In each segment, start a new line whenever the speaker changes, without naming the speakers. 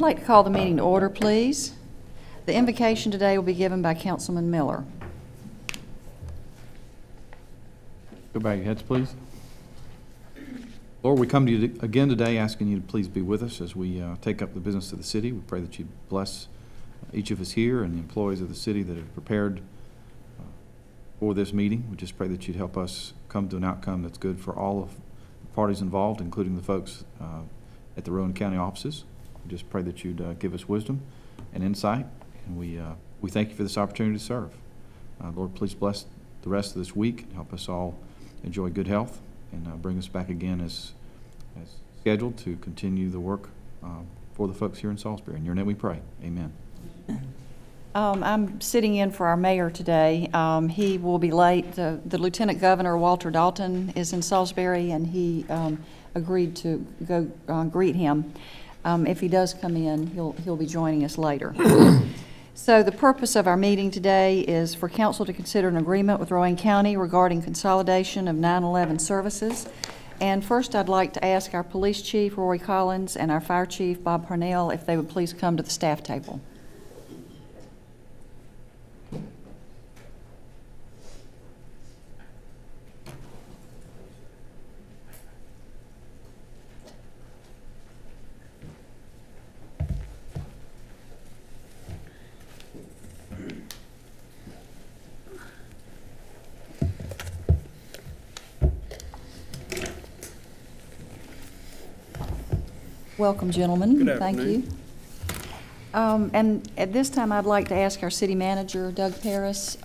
like to call the meeting to order, please. The invocation today will be given by Councilman Miller.
Go bow your heads, please. Lord, we come to you again today asking you to please be with us as we take up the business of the city. We pray that you bless each of us here and the employees of the city that have prepared for this meeting. We just pray that you'd help us come to an outcome that's good for all of the parties involved, including the folks at the Rowan County offices. We just pray that you'd give us wisdom and insight, and we thank you for this opportunity to serve. Lord, please bless the rest of this week and help us all enjoy good health and bring us back again as scheduled to continue the work for the folks here in Salisbury. In your name we pray. Amen.
I'm sitting in for our mayor today. He will be late. The Lieutenant Governor, Walter Dalton, is in Salisbury, and he agreed to go greet him. If he does come in, he'll be joining us later. So the purpose of our meeting today is for council to consider an agreement with Rowan County regarding consolidation of 9/11 services. And first I'd like to ask our police chief, Rory Collins, and our fire chief, Bob Parnell, if they would please come to the staff table. Welcome, gentlemen.
Good afternoon.
Thank you. And at this time, I'd like to ask our city manager, Doug Paris,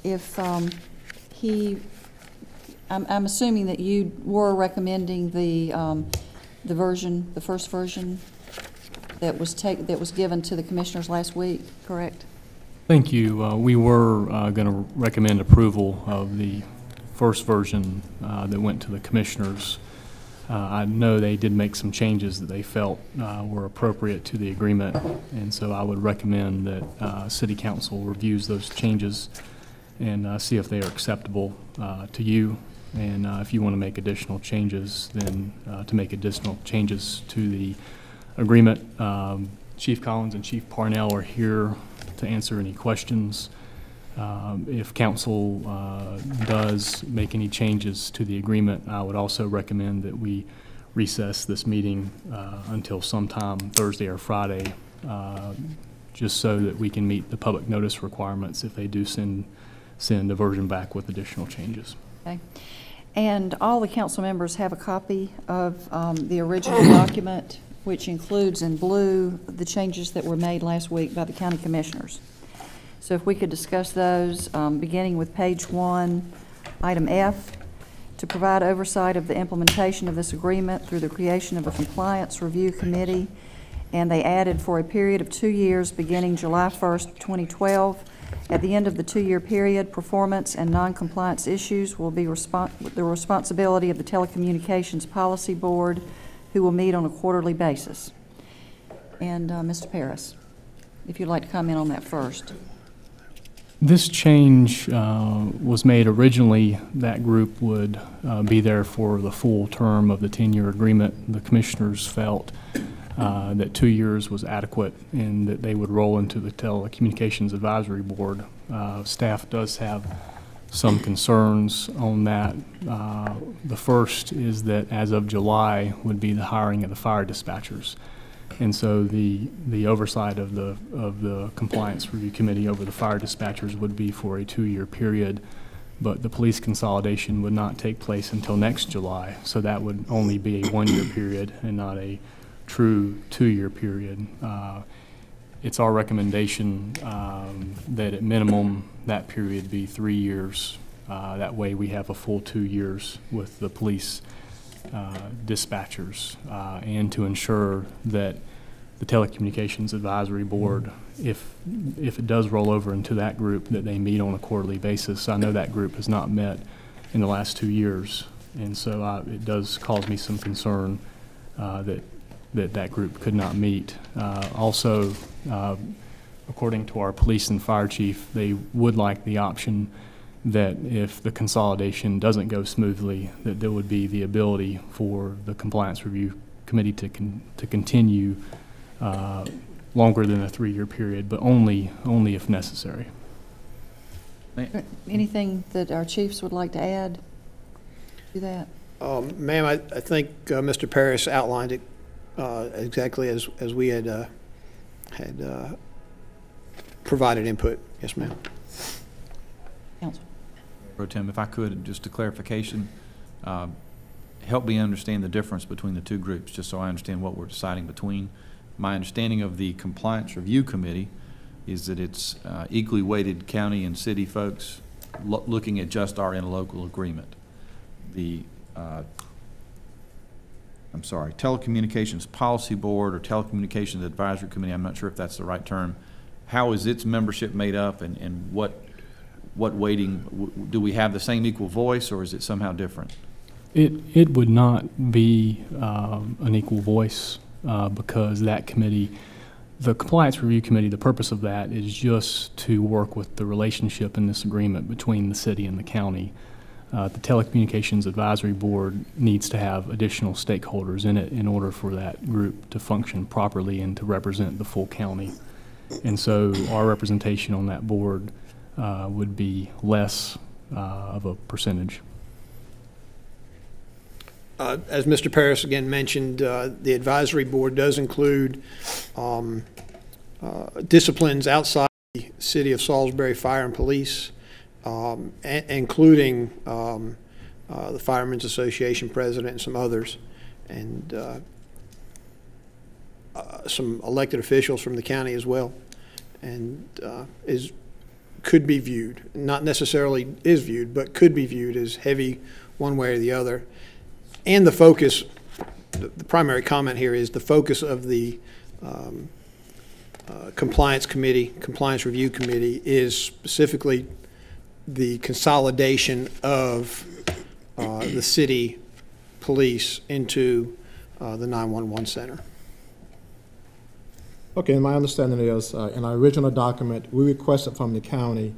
if I'm assuming that you were recommending the first version that was given to the commissioners last week, correct?
Thank you. We were going to recommend approval of the first version that went to the commissioners. I know they did make some changes that they felt were appropriate to the agreement, and so I would recommend that City Council reviews those changes and see if they are acceptable to you. And if you want to make additional changes, then to make additional changes to the agreement. Chief Collins and Chief Parnell are here to answer any questions. If council does make any changes to the agreement, I would also recommend that we recess this meeting until sometime Thursday or Friday, just so that we can meet the public notice requirements if they do send a version back with additional changes.
Okay. And all the council members have a copy of the original document, which includes in blue the changes that were made last week by the county commissioners. So if we could discuss those, beginning with page 1, item F, to provide oversight of the implementation of this agreement through the creation of a compliance review committee, and they added for a period of 2 years beginning July 1st, 2012. At the end of the 2-year period, performance and non-compliance issues will be the responsibility of the Telecommunications Policy Board, who will meet on a quarterly basis. And Mr. Paris, if you'd like to comment on that first.
This change was made originally. That group would be there for the full term of the 10-year agreement. The commissioners felt that 2 years was adequate and that they would roll into the Telecommunications Advisory Board. Staff does have some concerns on that. The first is that as of July would be the hiring of the fire dispatchers. And so the oversight of the compliance review committee over the fire dispatchers would be for a 2-year period, but the police consolidation would not take place until next July. So that would only be a 1-year period and not a true 2-year period. It's our recommendation that at minimum that period be 3 years. That way we have a full 2 years with the police dispatchers, and to ensure that the Telecommunications Advisory Board, if it does roll over into that group, that they meet on a quarterly basis. I know that group has not met in the last 2 years, and so it does cause me some concern that group could not meet. Also, according to our police and fire chief, they would like the option that if the consolidation doesn't go smoothly, that there would be the ability for the compliance review committee to continue longer than a 3-year period, but only if necessary.
Anything that our chiefs would like to add to that?
Ma'am, I think Mr. Parris outlined it exactly as we had provided input. Yes, ma'am.
Council.
Pro Tem, if I could, just a clarification, help me understand the difference between the two groups, just so I understand what we're deciding between. My understanding of the Compliance Review Committee is that it's equally weighted county and city folks looking at just our interlocal agreement. The Telecommunications Policy Board or Telecommunications Advisory Committee, I'm not sure if that's the right term. How is its membership made up, and what weighting? Do we have the same equal voice, or is it somehow different?
It would not be an equal voice because that committee, the Compliance Review Committee, the purpose of that is just to work with the relationship in this agreement between the city and the county. The Telecommunications Advisory Board needs to have additional stakeholders in it in order for that group to function properly and to represent the full county. And so our representation on that board would be less of a percentage.
As Mr. Parris again mentioned, the advisory board does include disciplines outside the City of Salisbury Fire and Police, including the Firemen's Association president and some others, and some elected officials from the county as well, and could be viewed, not necessarily is viewed, but could be viewed as heavy one way or the other. And the focus, the primary comment here is the focus of the Compliance Review Committee is specifically the consolidation of the city police into the 911 center.
Okay, and my understanding is in our original document, we requested from the county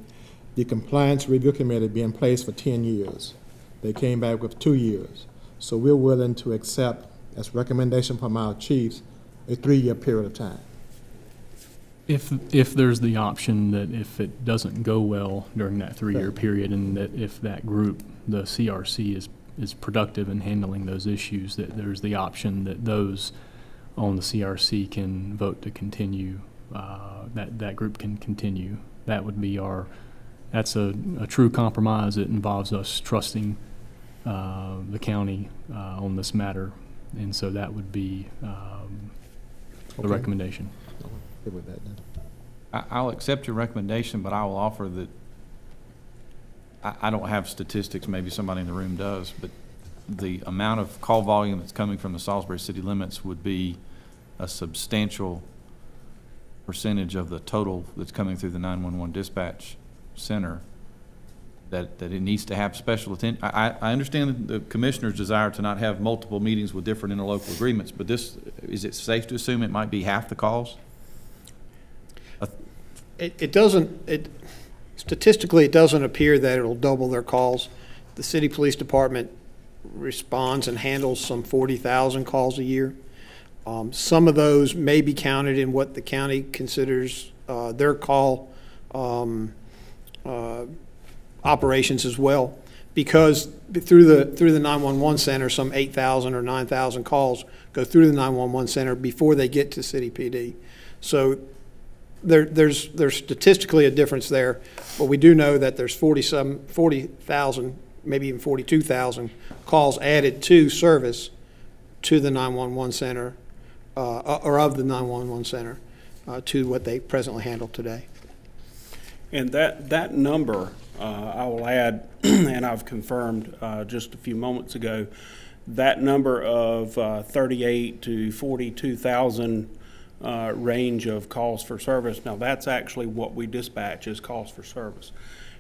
the Compliance Review Committee be in place for 10 years. They came back with 2 years. So we're willing to accept, as recommendation from our chiefs, a 3-year period of time.
If there's the option that if it doesn't go well during that 3-year period, and that if that group, the CRC, is productive in handling those issues, that there's the option that those on the CRC can vote to continue, that group can continue. That would be that's a true compromise. It involves us trusting the county on this matter, and so that would be the recommendation.
Good with that, then.
I'll accept your recommendation, but I will offer that I don't have statistics, maybe somebody in the room does, but the amount of call volume that's coming from the Salisbury city limits would be a substantial percentage of the total that's coming through the 911 dispatch center, that it needs to have special attention. I understand the commissioner's desire to not have multiple meetings with different interlocal agreements, but is it safe to assume it might be half the calls?
Statistically, it doesn't appear that it'll double their calls. The city police department responds and handles some 40,000 calls a year. Some of those may be counted in what the county considers their call operations as well, because through the 911 center, some 8,000 or 9,000 calls go through the 911 center before they get to city PD. So there's statistically a difference there, but we do know that there's 40,000, maybe even 42,000 calls added to service to the 911 center, or of the 911 center, to what they presently handle today.
And that number, I will add, and I've confirmed just a few moments ago, that number of 38 to 42,000 range of calls for service. Now that's actually what we dispatch as calls for service.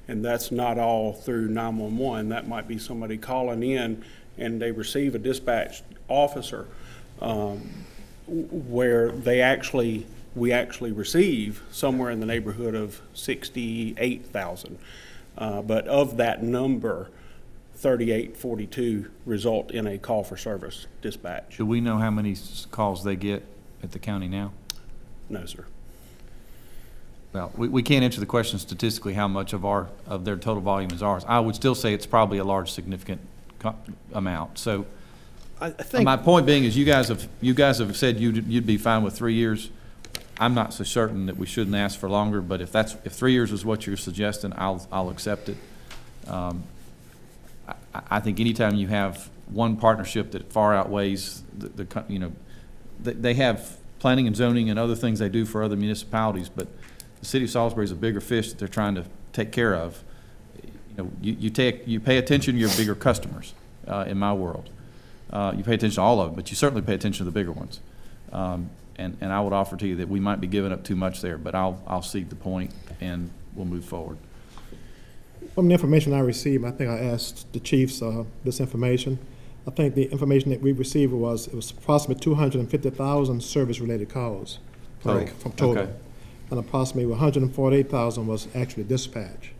And that's not all through 911. That might be somebody calling in and they receive a dispatch officer where we actually receive somewhere in the neighborhood of 68,000. But of that number, 38, 42 result in a call for service dispatch.
Do we know how many calls they get at the county now?
No, sir.
Well, we can't answer the question statistically how much of their total volume is ours. I would still say it's probably a large, significant amount. So
I think,
my point being is you guys have said you'd be fine with 3 years. I'm not so certain that we shouldn't ask for longer, but if 3 years is what you're suggesting, I'll accept it. I think anytime you have one partnership that far outweighs they have planning and zoning and other things they do for other municipalities, but the city of Salisbury is a bigger fish that they're trying to take care of. You pay attention to your bigger customers, in my world. You pay attention to all of them, but you certainly pay attention to the bigger ones. And I would offer to you that we might be giving up too much there, but I'll cede the point and we'll move forward.
From the information I received, I think I asked the chiefs this information. I think the information that we received was approximately 250,000 service-related calls from total.
Okay.
And approximately 148,000 was actually dispatch.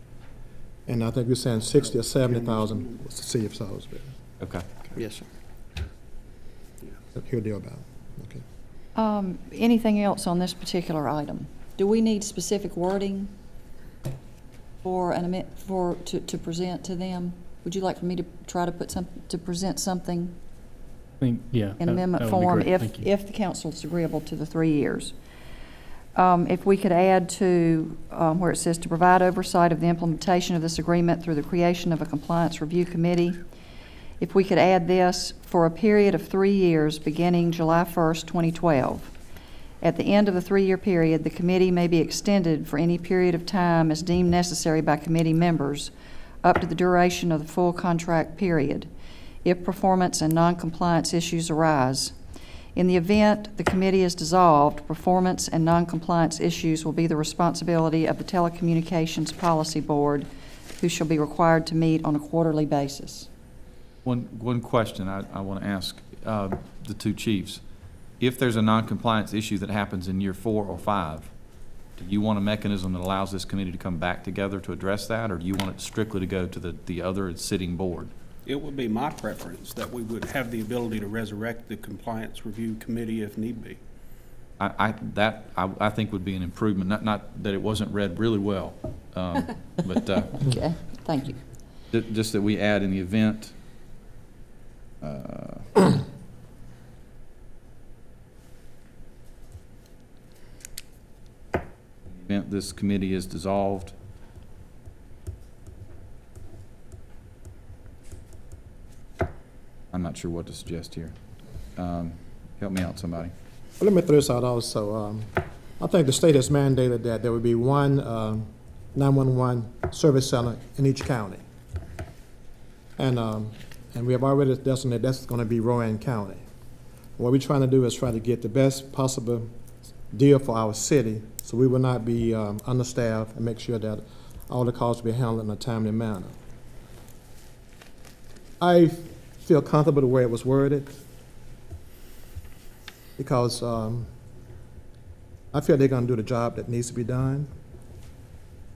And I think we're saying 60 or 70,000 was the city of Salisbury.
Okay.
yes, sir.
Here deal about. Okay.
Anything else on this particular item? Do we need specific wording for to present to them? Would you like for me to try to present something
I think, yeah.
in amendment
that would be
form
great. Thank you.
if the council is agreeable to the 3 years? If we could add to where it says to provide oversight of the implementation of this agreement through the creation of a compliance review committee, if we could add this for a period of 3 years beginning July 1st, 2012. At the end of the 3-year period, the committee may be extended for any period of time as deemed necessary by committee members up to the duration of the full contract period, if performance and noncompliance issues arise. In the event the committee is dissolved, performance and noncompliance issues will be the responsibility of the Telecommunications Policy Board, who shall be required to meet on a quarterly basis.
One question I want to ask the two chiefs. If there's a noncompliance issue that happens in year 4 or 5, do you want a mechanism that allows this committee to come back together to address that, or do you want it strictly to go to the other sitting board?
It would be my preference that we would have the ability to resurrect the compliance review committee if need be.
I think would be an improvement. Not that it wasn't read really well, but
Okay, thank you.
just that we add in the event. This committee is dissolved. I'm not sure what to suggest here. Help me out, somebody.
Well, let me throw this out also. I think the state has mandated that there would be one 911 service center in each county. And we have already designated that's going to be Rowan County. What we're trying to do is try to get the best possible deal for our city, so we will not be understaffed, and make sure that all the calls will be handled in a timely manner. I feel comfortable the way it was worded, because I feel they're going to do the job that needs to be done,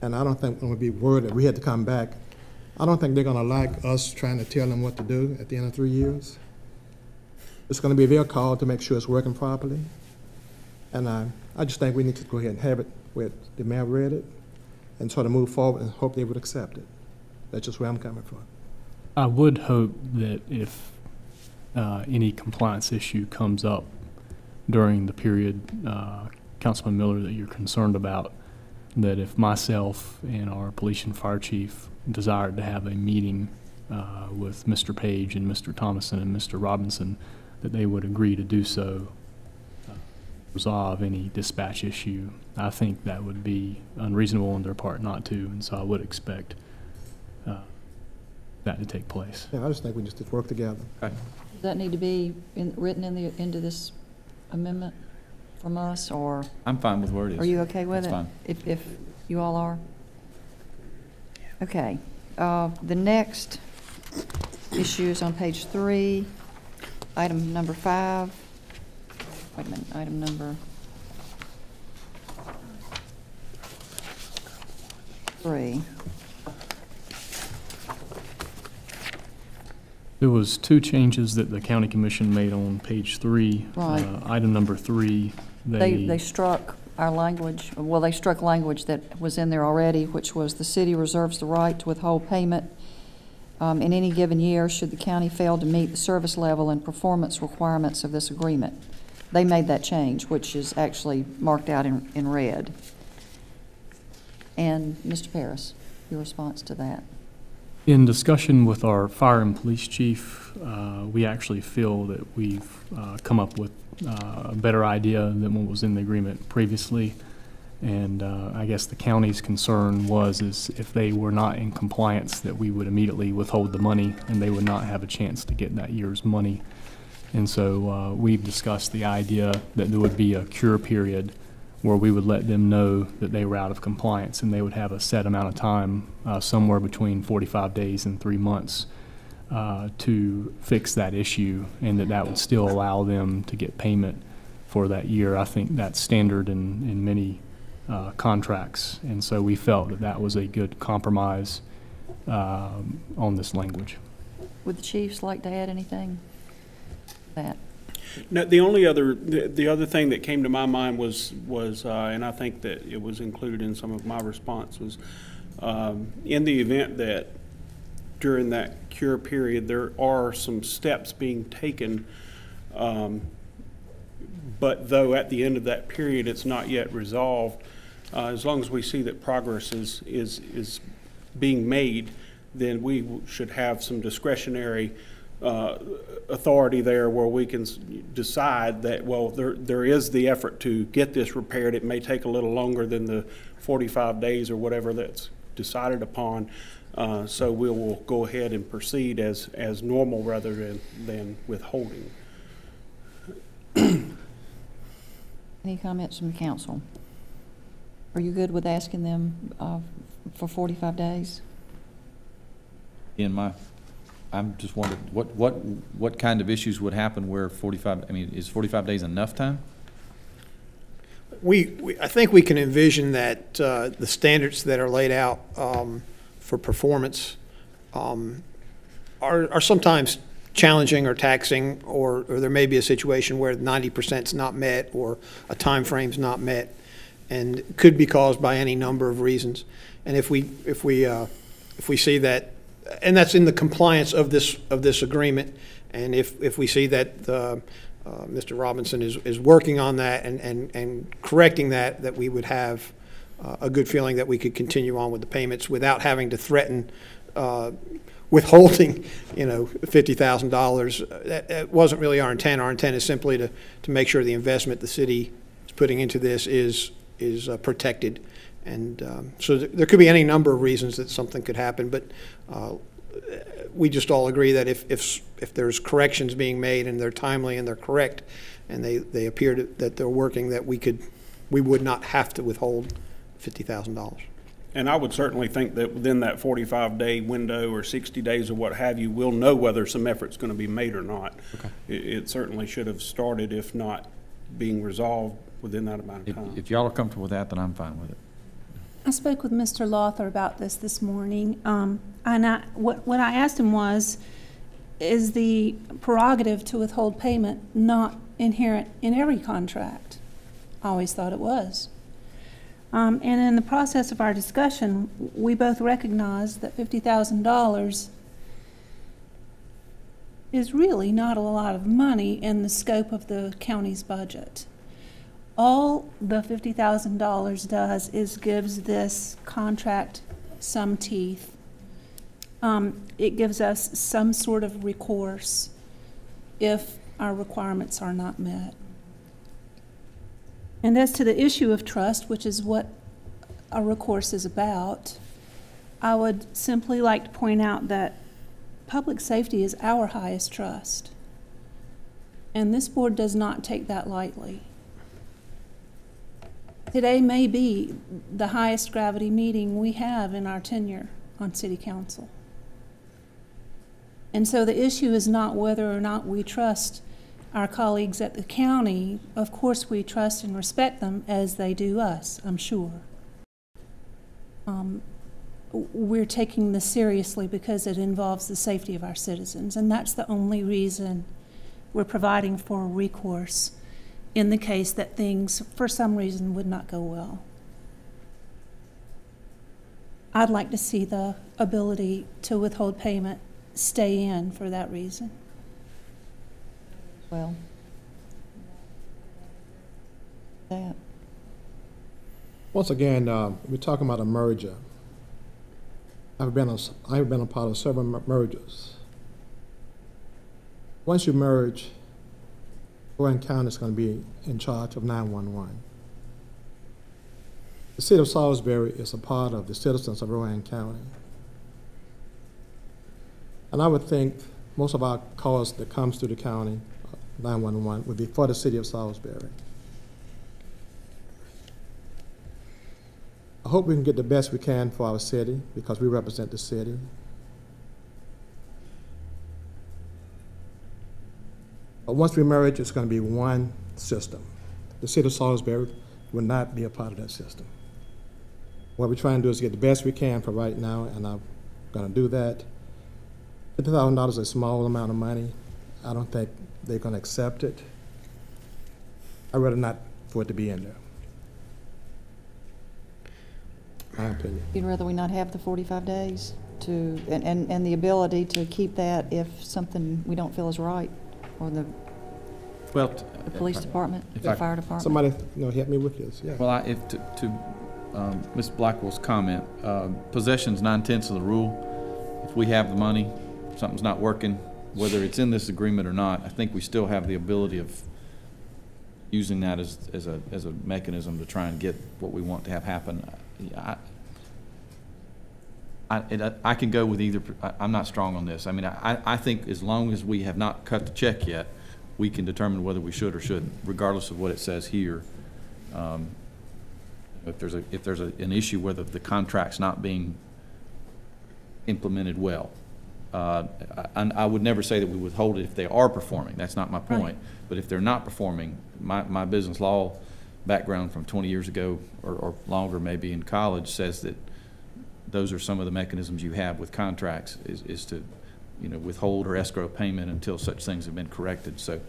and I don't think when we be worded we had to come back. I don't think they're going to like us trying to tell them what to do at the end of 3 years. It's going to be their call to make sure it's working properly. And I just think we need to go ahead and have it where the mayor read it and sort of move forward and hope they would accept it. That's just where I'm coming from.
I would hope that if any compliance issue comes up during the period, Councilman Miller, that you're concerned about, that if myself and our police and fire chief desired to have a meeting with Mr. Page and Mr. Thomason and Mr. Robinson, that they would agree to do so, resolve any dispatch issue. I think that would be unreasonable on their part not to, and so I would expect that to take place.
Yeah, I just think we just work together.
Okay.
Does that need to be written into this amendment from us, or
I'm fine with where it is.
are you okay with
That's
it?
fine.
If you all are? Okay. The next issue is on page 3, item number 5. Wait a minute, item number 3.
There was 2 changes that the county commission made on page 3.
Right.
Item number 3,
They struck our language, well, they struck language that was in there already, which was the city reserves the right to withhold payment in any given year should the county fail to meet the service level and performance requirements of this agreement. They made that change, which is actually marked out in red. And Mr. Paris, your response to that?
In discussion with our fire and police chief, we actually feel that we've come up with a better idea than what was in the agreement previously. And I guess the county's concern is if they were not in compliance, that we would immediately withhold the money and they would not have a chance to get that year's money. And so we've discussed the idea that there would be a cure period where we would let them know that they were out of compliance, and they would have a set amount of time, somewhere between 45 days and 3 months, to fix that issue, and that would still allow them to get payment for that year. I think that's standard in many contracts, and so we felt that that was a good compromise on this language.
Would the chiefs like to add anything to that?
No, the other thing that came to my mind was and I think that it was included in some of my response was, in the event that during that cure period there are some steps being taken, but though at the end of that period it's not yet resolved, as long as we see that progress is being made, then we should have some discretionary authority there where we can decide that, well, there is the effort to get this repaired. It may take a little longer than the 45 days or whatever that's decided upon. So we will go ahead and proceed as normal rather than withholding.
Any comments from the council? Are you good with asking them for 45 days?
I'm just wondering, what kind of issues would happen where 45, I mean, is 45 days enough time?
I think we can envision that the standards that are laid out for performance are sometimes challenging or taxing, or there may be a situation where 90% is not met or a time frame is not met, and could be caused by any number of reasons. And if we see that, and that's in the compliance of this agreement, and if we see that Mr. Robinson is working on that and correcting that we would have a good feeling that we could continue on with the payments without having to threaten withholding, $50,000. That wasn't really our intent. Our intent is simply to make sure the investment the city is putting into this is protected. And so there could be any number of reasons that something could happen, but we just all agree that if there's corrections being made and they're timely and they're correct and they appear that they're working, that we would not have to withhold $50,000.
And I would certainly think that within that 45-day window or 60 days or what have you, we'll know whether some effort's going to be made or not. Okay. It certainly should have started, if not being resolved within that amount of time.
If y'all are comfortable with that, then I'm fine with it.
I spoke with Mr. Lothar about this morning, and what I asked him was, is the prerogative to withhold payment not inherent in every contract? I always thought it was. And in the process of our discussion, we both recognized that $50,000 is really not a lot of money in the scope of the county's budget. All the $50,000 does is gives this contract some teeth. It gives us some sort of recourse if our requirements are not met. And as to the issue of trust, which is what a recourse is about, I would simply like to point out that public safety is our highest trust. And this board does not take that lightly. Today may be the highest gravity meeting we have in our tenure on City Council. And so the issue is not whether or not we trust our colleagues at the county. Of course we trust and respect them as they do us, I'm sure. We're taking this seriously because it involves the safety of our citizens, and that's the only reason we're providing for recourse. in the case that things, for some reason, would not go well. I'd like to see the ability to withhold payment stay in for that reason.
Well, that.
Once again, we're talking about a merger. I've been a part of several mergers. Once you merge, Rowan County is going to be in charge of 911. The city of Salisbury is a part of the citizens of Rowan County. And I would think most of our calls that comes through the county, 911, would be for the city of Salisbury. I hope we can get the best we can for our city because we represent the city. But once we merge, it's going to be one system. The city of Salisbury will not be a part of that system. What we're trying to do is get the best we can for right now, and I'm going to do that. $50,000 is a small amount of money. I don't think they're going to accept it. I'd rather not for it to be in there. My opinion.
You'd rather we not have the 45 days to, and the ability to keep that if something we don't feel is right, or the police department, the fire department?
Somebody, help me with this, yeah.
Well, to Ms. Blackwell's comment, possession's 9/10 of the rule. If we have the money, something's not working, whether it's in this agreement or not, I think we still have the ability of using that as a mechanism to try and get what we want to have happen. I can go with either. I'm not strong on this. I mean, I think as long as we have not cut the check yet, we can determine whether we should or shouldn't, regardless of what it says here. If there's an issue whether the contract's not being implemented well, and I would never say that we withhold it if they are performing. That's not my point. Right. But if they're not performing, my business law background from 20 years ago or longer, maybe in college, says that those are some of the mechanisms you have with contracts is to, withhold or escrow payment until such things have been corrected. So,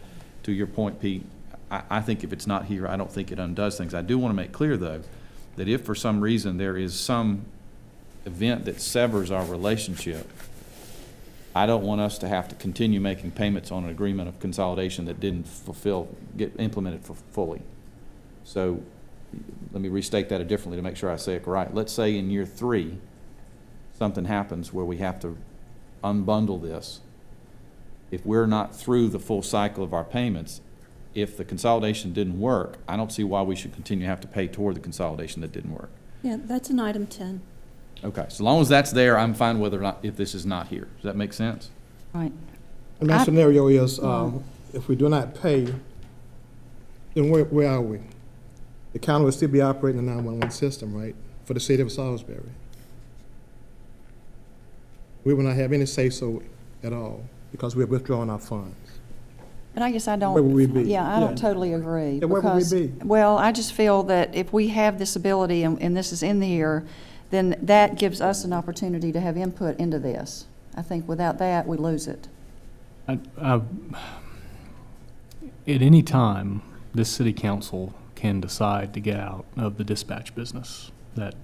to your point, Pete, I think if it's not here, I don't think it undoes things. I do want to make clear, though, that if for some reason there is some event that severs our relationship, I don't want us to have to continue making payments on an agreement of consolidation that didn't get implemented fully. So let me restate that differently to make sure I say it right. Let's say in year 3, something happens where we have to unbundle this. If we're not through the full cycle of our payments, if the consolidation didn't work, I don't see why we should continue to have to pay toward the consolidation that didn't work.
Yeah, that's an item 10.
Okay, so long as that's there, I'm fine whether or not, if this is not here. Does that make sense?
Right.
And my scenario is, if we do not pay, then where are we? The county will still be operating the 911 system, right, for the city of Salisbury. We will not have any say-so at all because we're withdrawing our funds.
And I guess I don't.
Where would we be?
Yeah, I don't totally agree.
Yeah, where would we be?
Well, I just feel that if we have this ability and this is in the year, then that gives us an opportunity to have input into this. I think without that, we lose it.
At any time, this city council can decide to get out of the dispatch business. That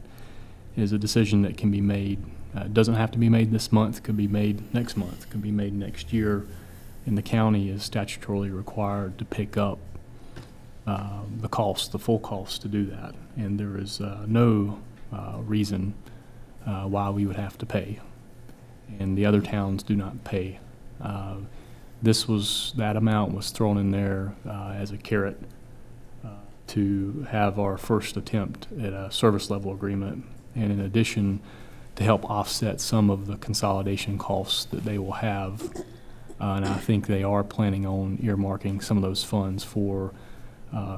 is a decision that can be made. It doesn't have to be made this month. Could be made next month. Could be made next year. And the county is statutorily required to pick up the cost, the full cost to do that. And there is no reason why we would have to pay. And the other towns do not pay. That amount was thrown in there as a carrot to have our first attempt at a service level agreement, and in addition to help offset some of the consolidation costs that they will have. And I think they are planning on earmarking some of those funds for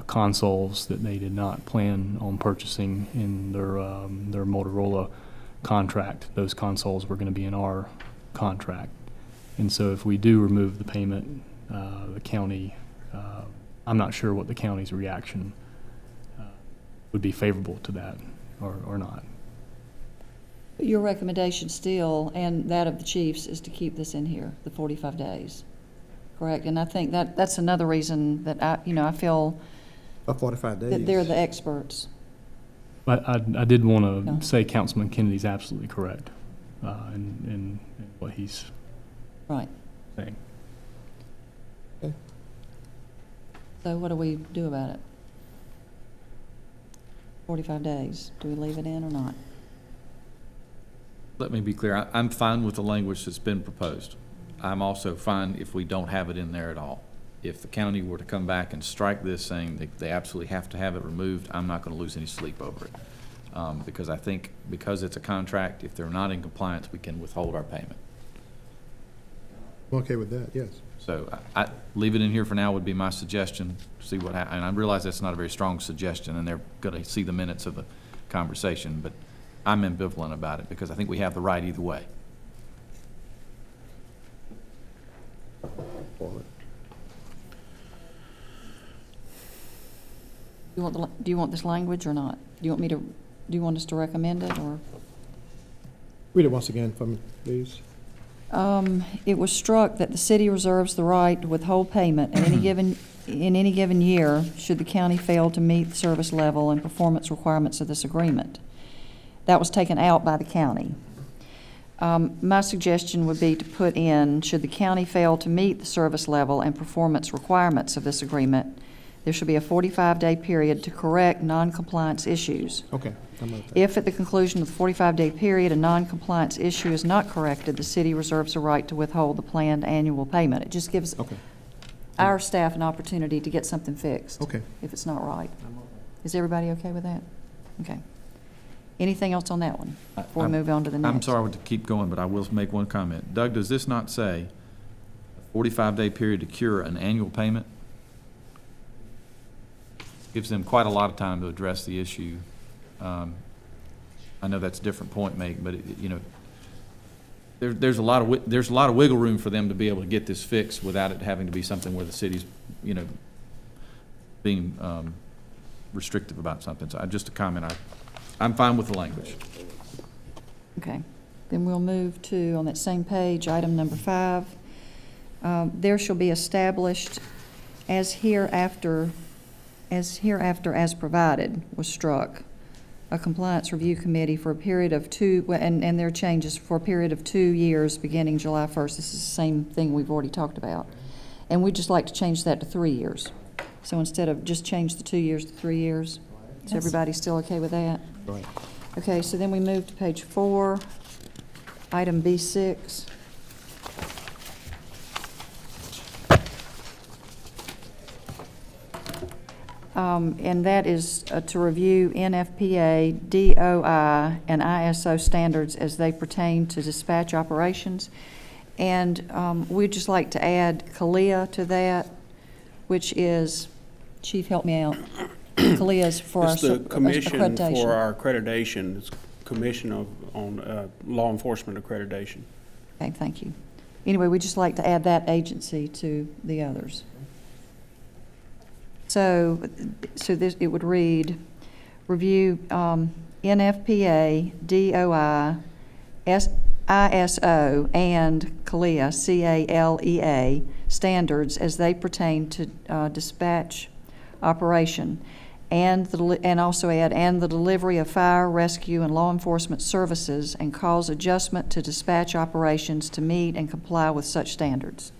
consoles that they did not plan on purchasing in their Motorola contract. Those consoles were going to be in our contract. And so if we do remove the payment, the county, I'm not sure what the county's reaction would be favorable to that or not.
Your recommendation still, and that of the chiefs, is to keep this in here, the 45 days, correct? And I think that's another reason that I feel
Of 45 days.
that they're the experts.
But I did want
Yeah.
to say Councilman Kennedy's absolutely correct in what he's
Right.
saying.
So what do we do about it? 45 days. Do we leave it in or not?
Let me be clear, I'm fine with the language that's been proposed. I'm also fine if we don't have it in there at all. If the county were to come back and strike this saying that they absolutely have to have it removed, I'm not going to lose any sleep over it. Because I think, because it's a contract, if they're not in compliance, we can withhold our payment.
I'm okay with that, yes.
So I leave it in here for now would be my suggestion, see what happens. And I realize that's not a very strong suggestion, and they're going to see the minutes of the conversation, but I'm ambivalent about it because I think we have the right either way.
Do you want this language or not? Do you want us to recommend it, or?
Read it once again for me, please.
It was struck that the city reserves the right to withhold payment in any given year should the county fail to meet the service level and performance requirements of this agreement. That was taken out by the county. My suggestion would be to put in, should the county fail to meet the service level and performance requirements of this agreement, there should be a 45-day period to correct non-compliance issues.
Okay, I'm with that.
If at the conclusion of the 45-day period a non-compliance issue is not corrected, the city reserves the right to withhold the planned annual payment. It just gives
Okay,
our staff an opportunity to get something fixed.
okay.
If it's not right. Is everybody okay with that? Okay. Anything else on that one before we move on to the next?
I'm sorry to keep going, but I will make one comment. Doug, does this not say a 45-day period to cure an annual payment? Gives them quite a lot of time to address the issue. I know that's a different point made, but there's a lot of wiggle room for them to be able to get this fixed without it having to be something where the city's being restrictive about something. So just a comment. I'm fine with the language.
Okay. Then we'll move to, on that same page, item number 5. There shall be established as hereafter as provided was struck, a compliance review committee for a period of 2, and there are changes, for a period of 2 years beginning July 1st. This is the same thing we've already talked about. And we'd just like to change that to 3 years. So instead of just change the 2 years to 3 years. Is everybody still okay with that?
Right.
Okay, so then we move to page 4, item B6. And that is to review NFPA, DOI, and ISO standards as they pertain to dispatch operations. And we'd just like to add CALIA to that, which is, Chief, help me out. CALIA is for our
It's the commission
accreditation.
for our accreditation. It's Commission on Law Enforcement Accreditation.
Okay, thank you. Anyway, we'd just like to add that agency to the others. So this, it would read, review NFPA, DOI, ISO, and CALEA, C-A-L-E-A, standards as they pertain to dispatch operation, and also add, and the delivery of fire, rescue, and law enforcement services, and cause adjustment to dispatch operations to meet and comply with such standards.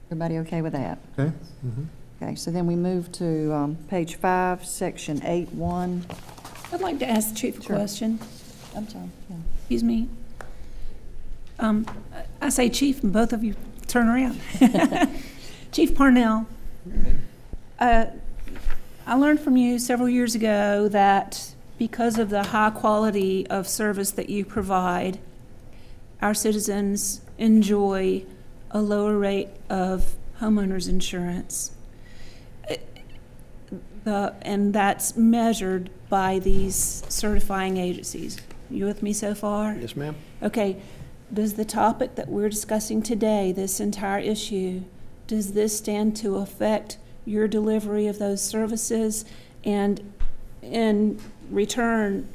Everybody okay with that?
Okay. Mm-hmm.
Okay, so then we move to page 5, section 8.1.
I'd like to ask the Chief a
Sure.
question.
I'm sorry. Yeah.
Excuse me. I say Chief, and both of you turn around. Chief Parnell, I learned from you several years ago that because of the high quality of service that you provide, our citizens enjoy a lower rate of homeowners insurance. And that's measured by these certifying agencies. You with me so far?
Yes, ma'am.
Okay. Does the topic that we're discussing today, this entire issue, does this stand to affect your delivery of those services and in return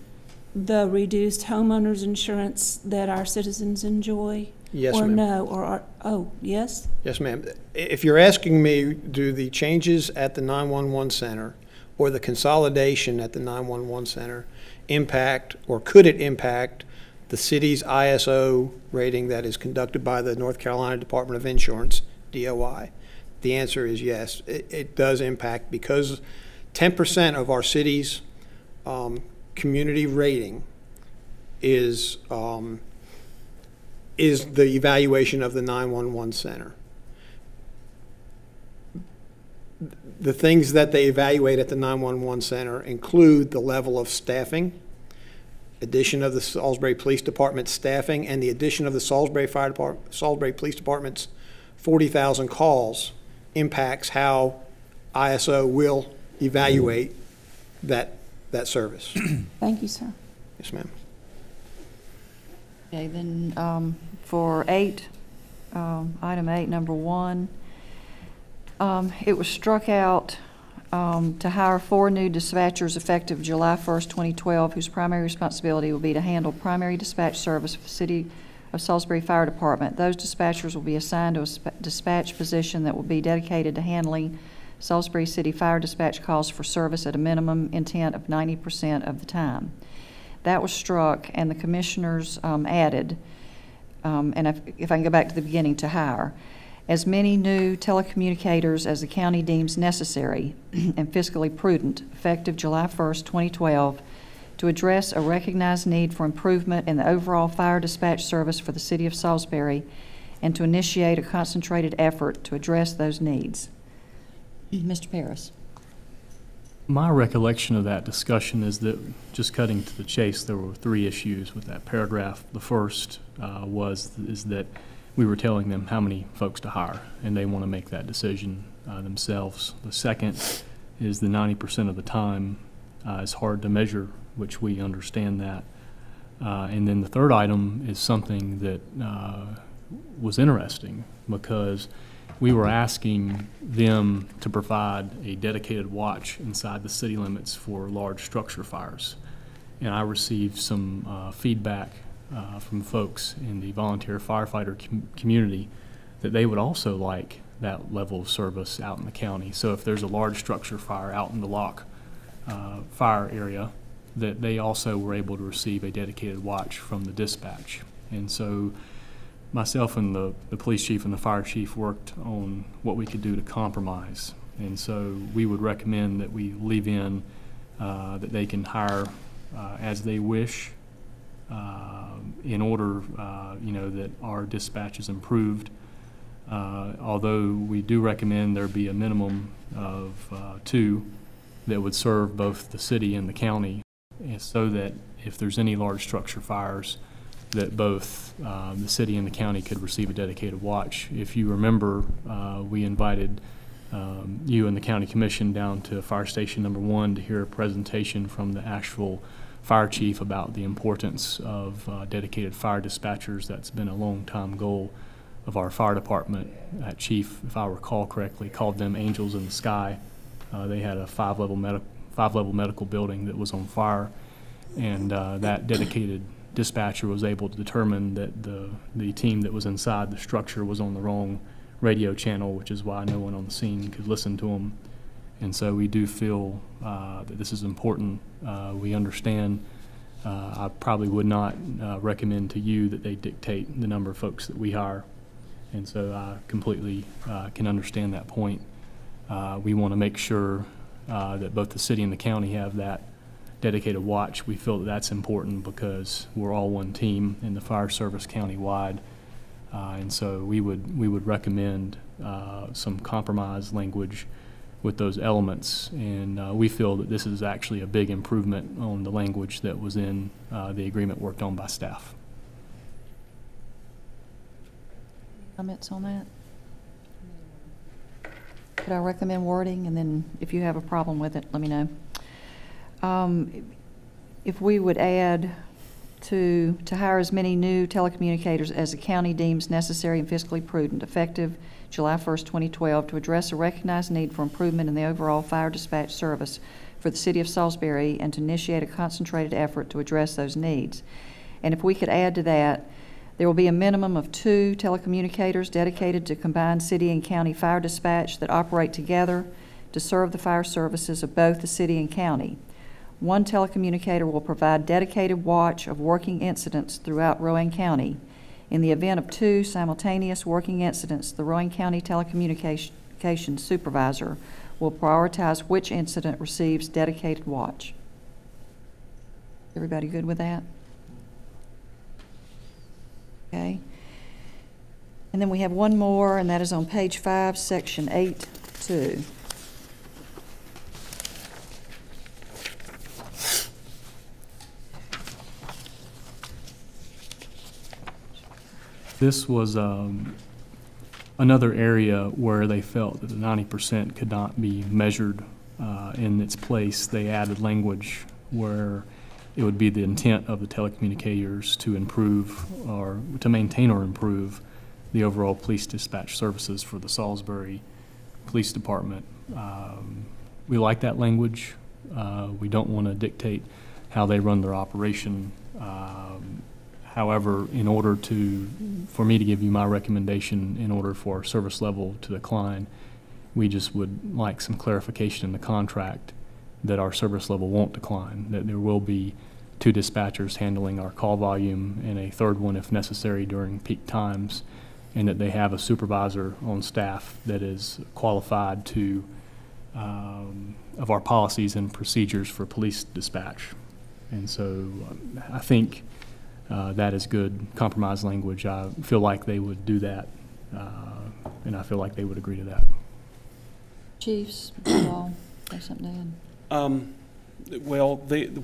the reduced homeowners insurance that our citizens enjoy?
Yes,
Or
ma'am.
no, oh, yes?
Yes, ma'am. If you're asking me, do the changes at the 911 center or the consolidation at the 911 center impact, or could it impact, the city's ISO rating that is conducted by the North Carolina Department of Insurance, DOI? The answer is yes. It does impact, because 10% of our city's community rating is the evaluation of the 911 center. The things that they evaluate at the 911 center include the level of staffing, addition of the Salisbury Police Department staffing, and the addition of the Salisbury Police Department's 40,000 calls impacts how ISO will evaluate that service.
Thank you, sir.
Yes, ma'am.
Okay, then for item 8, number 1, it was struck out to hire 4 new dispatchers effective July 1st, 2012, whose primary responsibility will be to handle primary dispatch service for the City of Salisbury Fire Department. Those dispatchers will be assigned to a dispatch position that will be dedicated to handling Salisbury City Fire dispatch calls for service at a minimum intent of 90% of the time. That was struck, and the commissioners added, and if I can go back to the beginning, to hire as many new telecommunicators as the county deems necessary and fiscally prudent, effective July 1st, 2012, to address a recognized need for improvement in the overall fire dispatch service for the City of Salisbury, and to initiate a concentrated effort to address those needs. Mr. Paris.
My recollection of that discussion is that, just cutting to the chase, there were 3 issues with that paragraph. The first is that we were telling them how many folks to hire, and they want to make that decision themselves. The second is the 90% of the time is hard to measure, which we understand that. And then the third item is something that was interesting, because we were asking them to provide a dedicated watch inside the city limits for large structure fires. And I received some feedback from folks in the volunteer firefighter community that they would also like that level of service out in the county. So if there's a large structure fire out in the lock fire area, that they also were able to receive a dedicated watch from the dispatch. And so myself and the police chief and the fire chief worked on what we could do to compromise. And so we would recommend that we leave in that they can hire as they wish, in order, that our dispatch is improved. Although we do recommend there be a minimum of 2 that would serve both the city and the county, so that if there's any large structure fires, that both the city and the county could receive a dedicated watch. If you remember, we invited you and the county commission down to fire station number 1 to hear a presentation from the actual fire chief about the importance of dedicated fire dispatchers. That's been a long time goal of our fire department. That chief, if I recall correctly, called them angels in the sky. They had a 5-level medical building that was on fire, and that dedicated dispatcher was able to determine that the team that was inside the structure was on the wrong radio channel, which is why no one on the scene could listen to them. And so we do feel that this is important. We understand. I probably would not recommend to you that they dictate the number of folks that we hire. And so I completely can understand that point. We want to make sure that both the city and the county have that dedicated watch. We feel that that's important because we're all one team in the fire service county-wide. And so we would recommend some compromise language with those elements, and we feel that this is actually a big improvement on the language that was in the agreement worked on by staff.
Comments on that? Could I recommend wording, and then if you have a problem with it, let me know. If we would add to hire as many new telecommunicators as the county deems necessary and fiscally prudent, effective July 1st, 2012, to address a recognized need for improvement in the overall fire dispatch service for the City of Salisbury, and to initiate a concentrated effort to address those needs. And if we could add to that There will be a minimum of 2 telecommunicators dedicated to combined city and county fire dispatch that operate together to serve the fire services of both the city and county. 1 telecommunicator will provide dedicated watch of working incidents throughout Rowan County. In the event of 2 simultaneous working incidents, the Rowan County Telecommunications Supervisor will prioritize which incident receives dedicated watch. Everybody good with that? Okay. And then we have one more, and that is on page 5, section 8.2.
This was another area where they felt that the 90% could not be measured in its place. They added language where it would be the intent of the telecommunicators to improve or to maintain or improve the overall police dispatch services for the Salisbury Police Department. We like that language. We don't want to dictate how they run their operation. However, in order for me to give you my recommendation in order for our service level to decline, we just would like some clarification in the contract that our service level won't decline, that there will be 2 dispatchers handling our call volume and a 3rd one if necessary during peak times, and that they have a supervisor on staff that is qualified to of our policies and procedures for police dispatch. And so I think that is good compromise language. I feel like they would do that, and I feel like they would agree to that.
Chiefs, Paul, have something to add?
Well,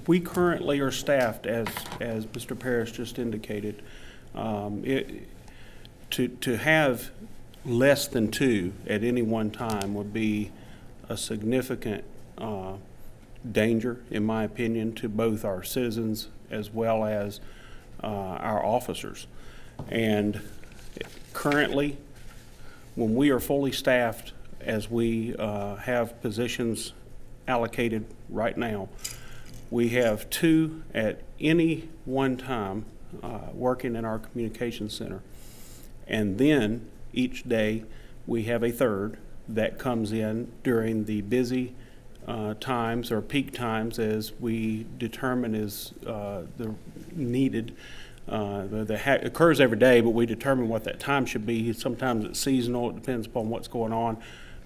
we currently are staffed, as Mr. Parrish just indicated. To have less than 2 at any one time would be a significant danger, in my opinion, to both our citizens as well as our officers. And currently, when we are fully staffed, as we have positions allocated right now, we have 2 at any one time working in our communications center. And then each day we have a 3rd that comes in during the busy times or peak times as we determine is the needed. That occurs every day, but we determine what that time should be. Sometimes it's seasonal. It depends upon what's going on.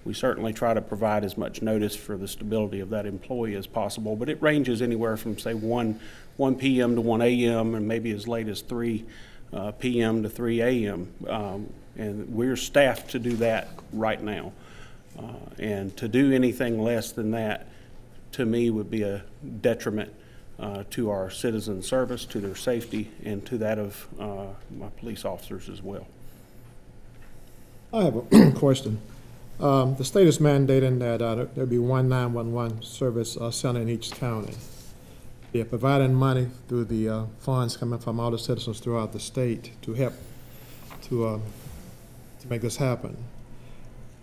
We certainly try to provide as much notice for the stability of that employee as possible, but it ranges anywhere from, say, 1 p.m. to 1 a.m. and maybe as late as 3 p.m. to 3 a.m. And we're staffed to do that right now. And to do anything less than that, to me, would be a detriment to our citizen service, to their safety, and to that of my police officers as well.
I have a question. The state is mandating that there be 1 911 service center in each county. They're providing money through the funds coming from all the citizens throughout the state to help to make this happen.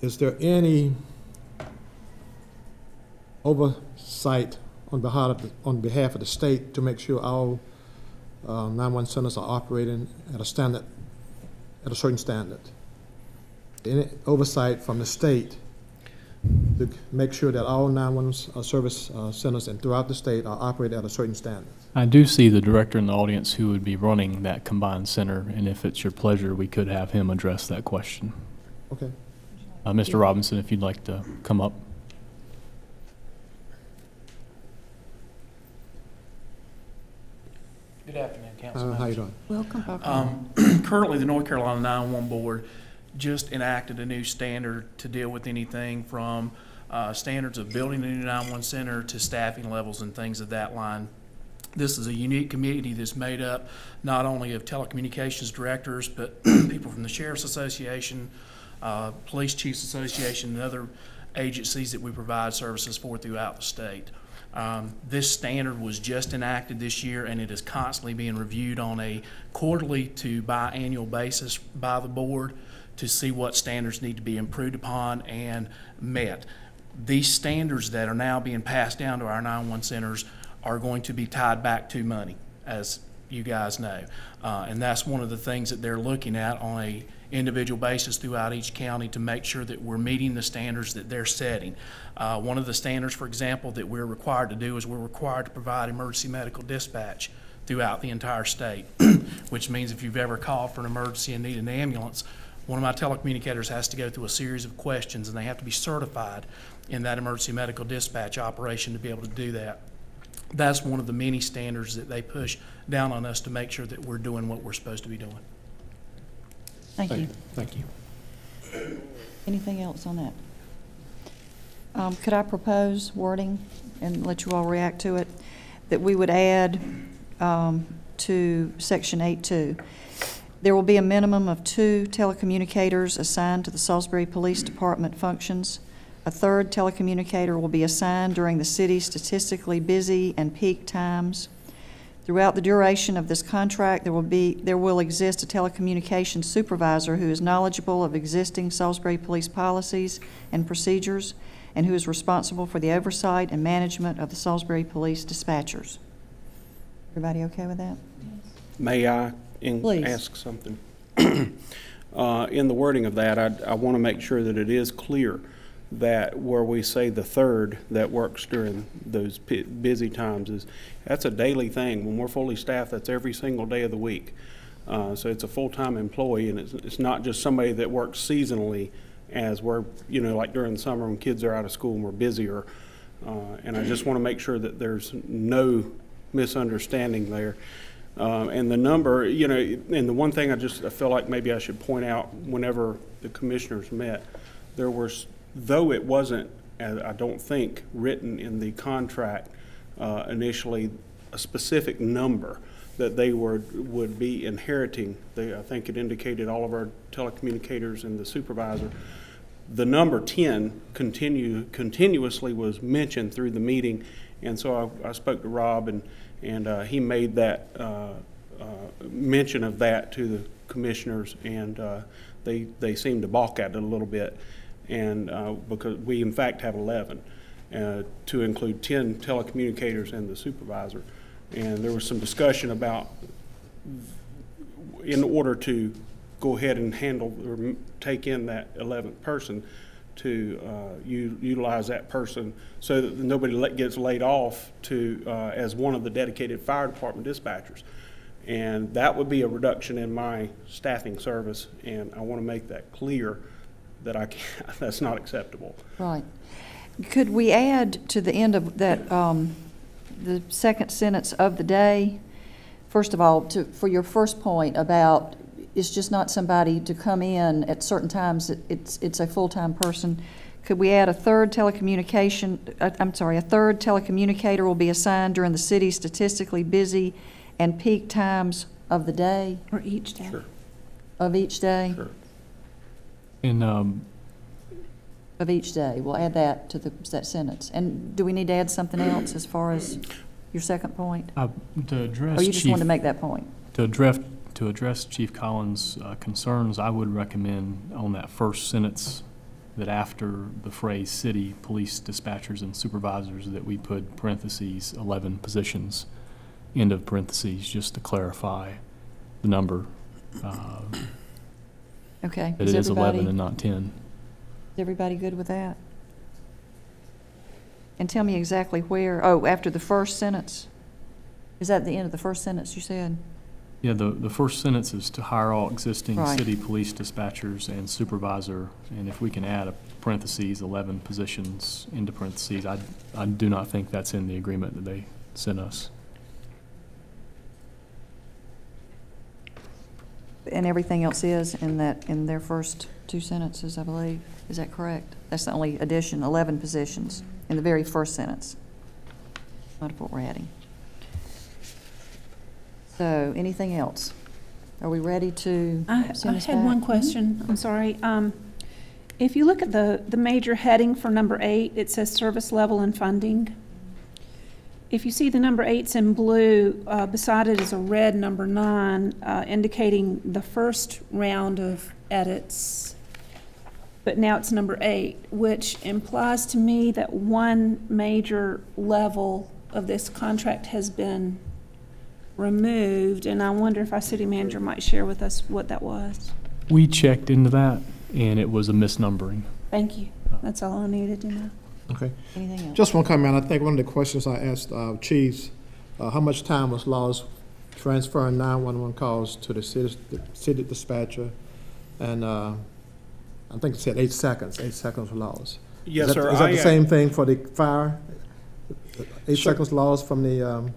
Is there any oversight on behalf of the state to make sure all 911 centers are operating at a certain standard? Any oversight from the state to make sure that all 911 service centers and throughout the state are operated at a certain standard?
I do see the director in the audience who would be running that combined center, and if it's your pleasure, we could have him address that question.
Okay.
Mr. Robinson, if you'd like to come up.
Good afternoon, Councilman.
How you doing?
Welcome.
Currently, the North Carolina 911 Board just enacted a new standard to deal with anything from standards of building a new 911 center to staffing levels and things of that line. This is a unique committee that's made up not only of telecommunications directors, but people from the Sheriff's Association, Police Chiefs Association, and other agencies that we provide services for throughout the state. This standard was just enacted this year, and it is constantly being reviewed on a quarterly to biannual basis by the board to see what standards need to be improved upon and met. These standards that are now being passed down to our 911 centers are going to be tied back to money, as you guys know. And that's one of the things that they're looking at on a individual basis throughout each county to make sure that we're meeting the standards that they're setting. One of the standards, for example, that we're required to do is we're required to provide emergency medical dispatch throughout the entire state, which means if you've ever called for an emergency and need an ambulance, one of my telecommunicators has to go through a series of questions, and they have to be certified in that emergency medical dispatch operation to be able to do that. That's one of the many standards that they push down on us to make sure that we're doing what we're supposed to be doing.
Thank you.
Thank you.
Anything else on that? Could I propose wording and let you all react to it? That we would add to section 8.2. There will be a minimum of 2 telecommunicators assigned to the Salisbury Police Department functions. A third telecommunicator will be assigned during the city's statistically busy and peak times. Throughout the duration of this contract, there will exist a telecommunications supervisor who is knowledgeable of existing Salisbury police policies and procedures and who is responsible for the oversight and management of the Salisbury police dispatchers. Everybody okay with that?
May I
Please.
ask something? In the wording of that, I want to make sure that it is clear that where we say the third that works during those busy times, that's a daily thing. When we're fully staffed, that's every single day of the week. So it's a full-time employee, and it's not just somebody that works seasonally as we're, like during the summer when kids are out of school and we're busier. And I just want to make sure that there's no misunderstanding there. And the number, and the one thing I feel like maybe I should point out whenever the commissioners met, there was, though it wasn't, I don't think, written in the contract initially, a specific number that they would be inheriting. I think it indicated all of our telecommunicators and the supervisor. The number 10 continuously was mentioned through the meeting, and so I spoke to Rob, and he made that mention of that to the commissioners, and they seemed to balk at it a little bit. And because we in fact have 11 to include 10 telecommunicators and the supervisor. And there was some discussion about, in order to go ahead and handle or take in that 11th person, to utilize that person so that nobody gets laid off as one of the dedicated fire department dispatchers. And that would be a reduction in my staffing service, and I want to make that clear that that's not acceptable.
Right. Could we add to the end of that, the second sentence of the day, first of all, for your first point about it's just not somebody to come in at certain times, it's a full-time person. Could we add a third telecommunicator will be assigned during the city's statistically busy and peak times of the day?
Or each day.
Sure.
Of each day?
Sure.
And
Of each day. We'll add that to that sentence. And do we need to add something else as far as your second point?
to address
Or you just wanted to make that point?
To address Chief Collins' concerns, I would recommend on that first sentence that after the phrase city police dispatchers and supervisors that we put parentheses 11 positions, end of parentheses, just to clarify the number.
Okay.
That it is 11 and not 10.
Is everybody good with that? And tell me exactly where, after the first sentence? Is that the end of the first sentence you said?
Yeah, the first sentence is to hire all existing
Right.
city police dispatchers and supervisor, and if we can add a parentheses 11 positions into parentheses, I do not think that's in the agreement that they sent us.
And everything else is in their first two sentences, I believe. Is that correct? That's the only addition, 11 positions in the very first sentence. Not what we're adding. So, anything else? Are we ready to
I
send this
had
back?
one question. I'm sorry. If you look at the major heading for number 8, it says service level and funding. If you see the number 8's in blue, beside it is a red number 9, indicating the first round of edits. But now it's number 8, which implies to me that one major level of this contract has been removed, and I wonder if our city manager might share with us what that was.
We checked into that, and it was a misnumbering.
Thank you. That's all I needed to know.
Okay.
Anything else?
Just one comment. I think one of the questions I asked chiefs, how much time was lost transferring 911 calls to the city dispatcher? And I think it said 8 seconds. 8 seconds were lost.
Yes,
Is that,
sir.
Is that the same thing for the fire? 8
Sure.
seconds lost from the,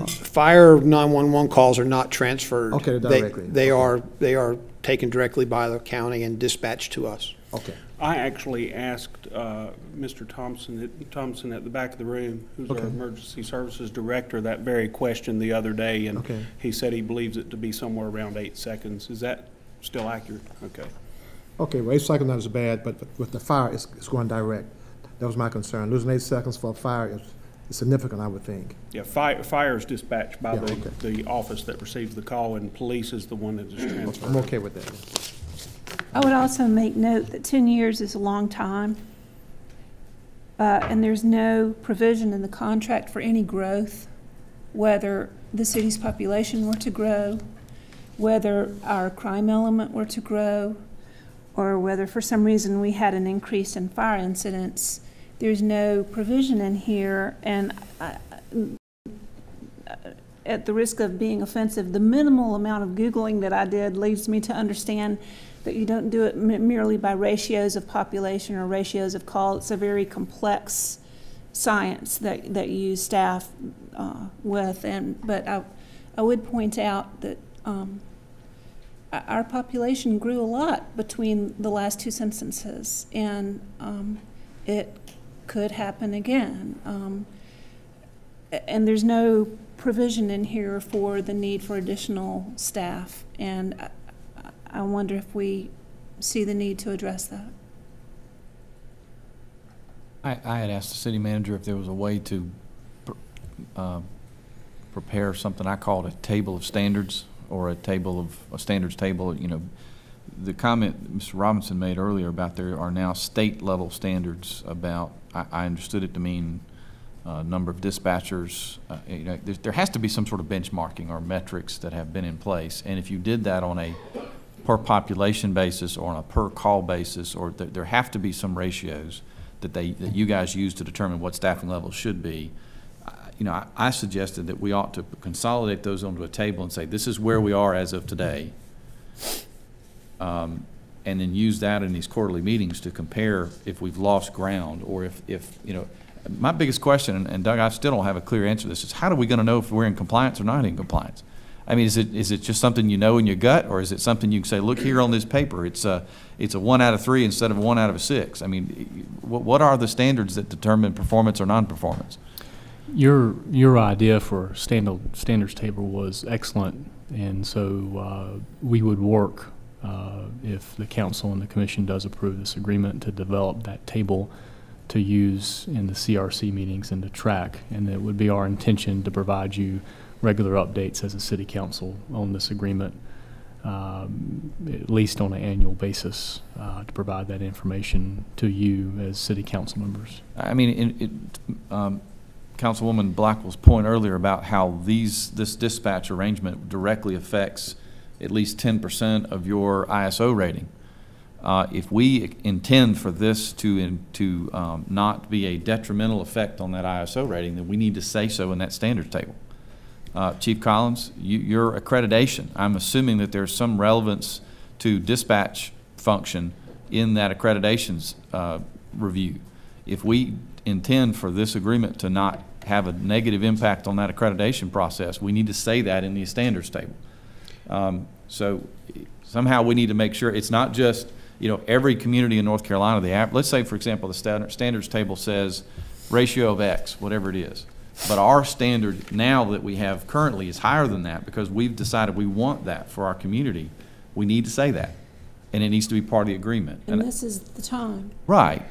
Fire 911 calls are not transferred.
Okay,
They-
directly.
They are taken directly by the county and dispatched to us.
okay.
I actually asked Mr. Thompson at the back of the room, who's our
Okay.
emergency services director, that very question the other day, and
Okay.
he said he believes it to be somewhere around 8 seconds. Is that still accurate? Okay.
Okay, well, 8 seconds not as bad, but with the fire, it's going direct. That was my concern. Losing 8 seconds for a fire is significant, I would think.
Yeah, fire is dispatched by
Yeah, okay.
the office that receives the call, and police is the one that is transferred.
I'm okay with that.
I would also make note that 10 years is a long time, and there's no provision in the contract for any growth, whether the city's population were to grow, whether our crime element were to grow, or whether for some reason we had an increase in fire incidents. There's no provision in here, and at the risk of being offensive, the minimal amount of Googling that I did leads me to understand that you don't do it merely by ratios of population or ratios of call. It's a very complex science that you staff with. But I would point out that our population grew a lot between the last two censuses, and it could happen again. And there's no provision in here for the need for additional staff, and I wonder if we see the need to address that.
I had asked the city manager if there was a way to prepare something I called a table of standards, or a standards table. You know, the comment Mr. Robinson made earlier about there are now state level standards about, I understood it to mean number of dispatchers. You know, there has to be some sort of benchmarking or metrics that have been in place, and if you did that on a per population basis or on a per call basis, or there have to be some ratios that you guys use to determine what staffing levels should be. You know, I suggested that we ought to consolidate those onto a table and say, this is where we are as of today, and then use that in these quarterly meetings to compare if we've lost ground, or if you know, my biggest question, and Doug, I still don't have a clear answer to this, is how are we going to know if we're in compliance or not in compliance? I mean, is it just something you know in your gut, or is it something you can say, look here on this paper, it's a 1 out of 3 instead of a 1 out of 6? I mean, what are the standards that determine performance or non-performance?
Your idea for standards table was excellent, and so we would work, if the council and the commission does approve this agreement, to develop that table to use in the CRC meetings and to track, and it would be our intention to provide you regular updates as a city council on this agreement, at least on an annual basis, to provide that information to you as city council members.
I mean, Councilwoman Blackwell's point earlier about how this dispatch arrangement directly affects at least 10% of your ISO rating. If we intend for this to not be a detrimental effect on that ISO rating, then we need to say so in that standards table. Chief Collins, your accreditation, I'm assuming that there's some relevance to dispatch function in that accreditations review. If we intend for this agreement to not have a negative impact on that accreditation process, we need to say that in the standards table. So somehow we need to make sure it's not just, you know, every community in North Carolina, let's say, for example, the standards table says ratio of X, whatever it is. But our standard now that we have currently is higher than that because we've decided we want that for our community. We need to say that, and it needs to be part of the agreement.
And this is the time.
Right,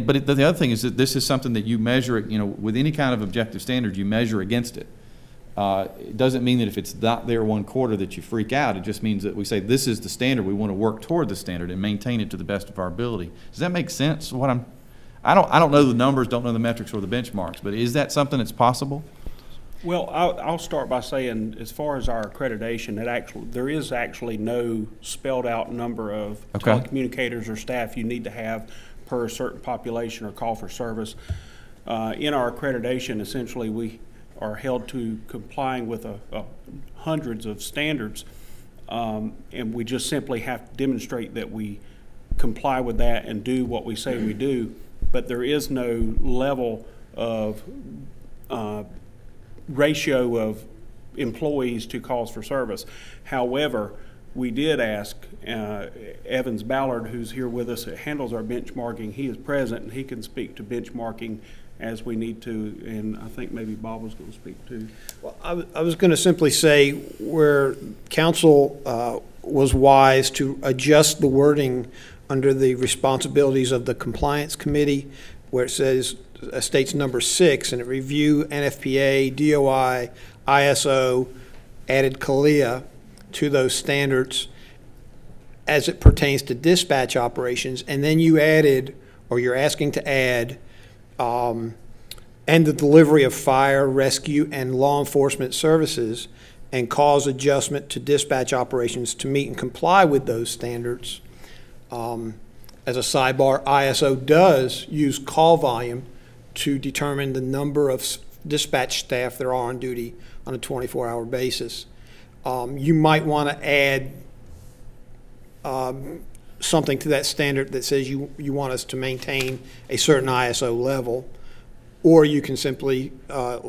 but the other thing is that this is something that you measure, you know, with any kind of objective standard, you measure against it. It doesn't mean that if it's not there one quarter that you freak out. It just means that we say this is the standard. We want to work toward the standard and maintain it to the best of our ability. Does that make sense? I don't know the numbers, don't know the metrics or the benchmarks, but is that something that's possible?
Well, I'll start by saying, as far as our accreditation, there is actually no spelled out number of
Okay.
telecommunicators or staff you need to have per a certain population or call for service. In our accreditation, essentially, we are held to complying with hundreds of standards, and we just simply have to demonstrate that we comply with that and do what we say we do. But there is no level of ratio of employees to calls for service. However, we did ask Evans Ballard, who's here with us, that handles our benchmarking. He is present, and he can speak to benchmarking as we need to, and I think maybe Bob was going to speak too.
Well, I was going to simply say where council was wise to adjust the wording under the responsibilities of the compliance committee, where it says, states number 6, and it review NFPA, DOI, ISO, added CALIA to those standards as it pertains to dispatch operations, and then you added, or you're asking to add, and the delivery of fire, rescue, and law enforcement services, and cause adjustment to dispatch operations to meet and comply with those standards. As a sidebar, ISO does use call volume to determine the number of dispatch staff there are on duty on a 24-hour basis. You might want to add something to that standard that says you want us to maintain a certain ISO level, or you can simply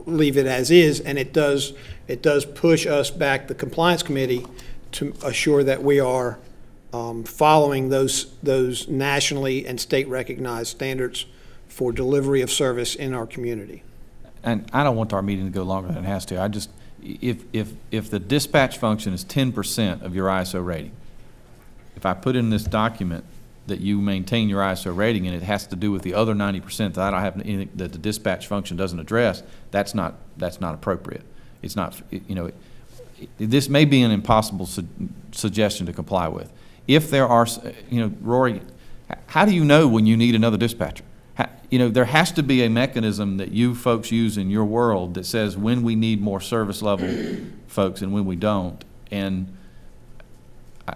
leave it as is, and it does push us back, the compliance committee, to assure that we are following those nationally and state recognized standards for delivery of service in our community.
And I don't want our meeting to go longer than it has to. I just, if the dispatch function is 10% of your ISO rating, if I put in this document that you maintain your ISO rating and it has to do with the other 90% that I don't have anything, that the dispatch function doesn't address, that's not appropriate. It's not, you know, this may be an impossible suggestion to comply with. If there are, you know, Rory, how do you know when you need another dispatcher? You know, there has to be a mechanism that you folks use in your world that says when we need more service level folks and when we don't. And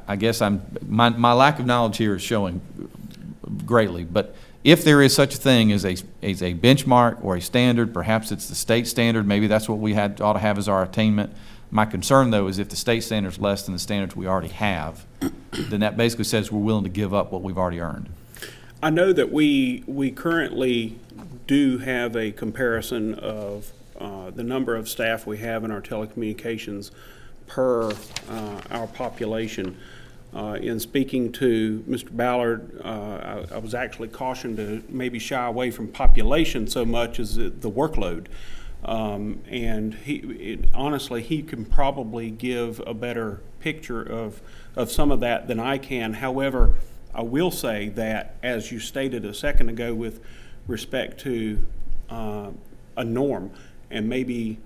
I guess my lack of knowledge here is showing greatly. But if there is such a thing as a benchmark or a standard, perhaps it's the state standard, maybe that's what we ought to have as our attainment. My concern, though, is if the state standard is less than the standards we already have, then that basically says we're willing to give up what we've already earned.
I know that we currently do have a comparison of the number of staff we have in our telecommunications per our population. In speaking to Mr. Ballard, I was actually cautioned to maybe shy away from population so much as the workload. And honestly, he can probably give a better picture of some of that than I can. However, I will say that, as you stated a second ago with respect to a norm, and maybe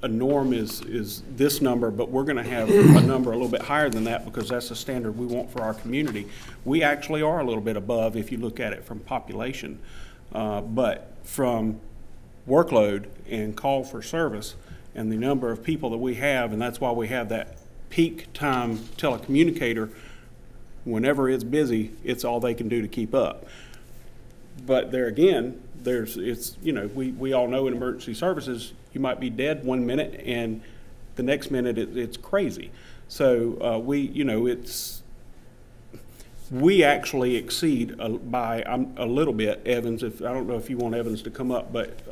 a norm is this number, but we're going to have a number a little bit higher than that because that's the standard we want for our community. We actually are a little bit above if you look at it from population, but from workload and call for service and the number of people that we have, and that's why we have that peak time telecommunicator. Whenever it's busy, it's all they can do to keep up. But there again, you know, we all know in emergency services, you might be dead 1 minute and the next minute it's crazy. So we actually exceed by a little bit, Evans, I don't know if you want Evans to come up, but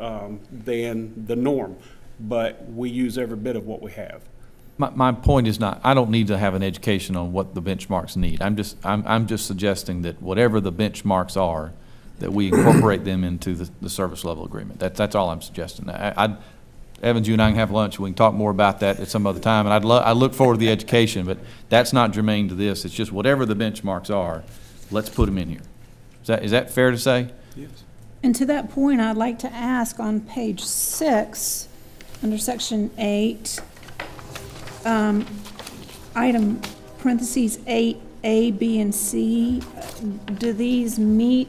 than the norm. But we use every bit of what we have.
My point is not, I don't need to have an education on what the benchmarks need. I'm just suggesting that whatever the benchmarks are, that we incorporate them into the service level agreement. That's all I'm suggesting. Evans, you and I can have lunch. We can talk more about that at some other time. And I look forward to the education, but that's not germane to this. It's just whatever the benchmarks are, let's put them in here. Is that fair to say?
Yes.
And to that point, I'd like to ask on page 6, under section 8, item parentheses 8A, B, and C, do these meet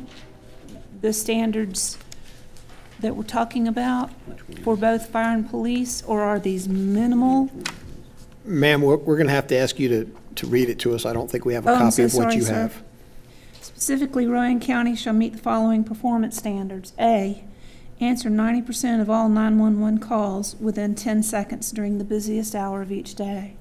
the standards that we're talking about for both fire and police, or are these minimal?
Ma'am, we're going to have to ask you to read it to us. I don't think we have a
Oh, I'm
copy
so
of what
sorry,
you
sir.
have.
Specifically, Rowan County shall meet the following performance standards. A, answer 90% of all 911 calls within 10 seconds during the busiest hour of each day.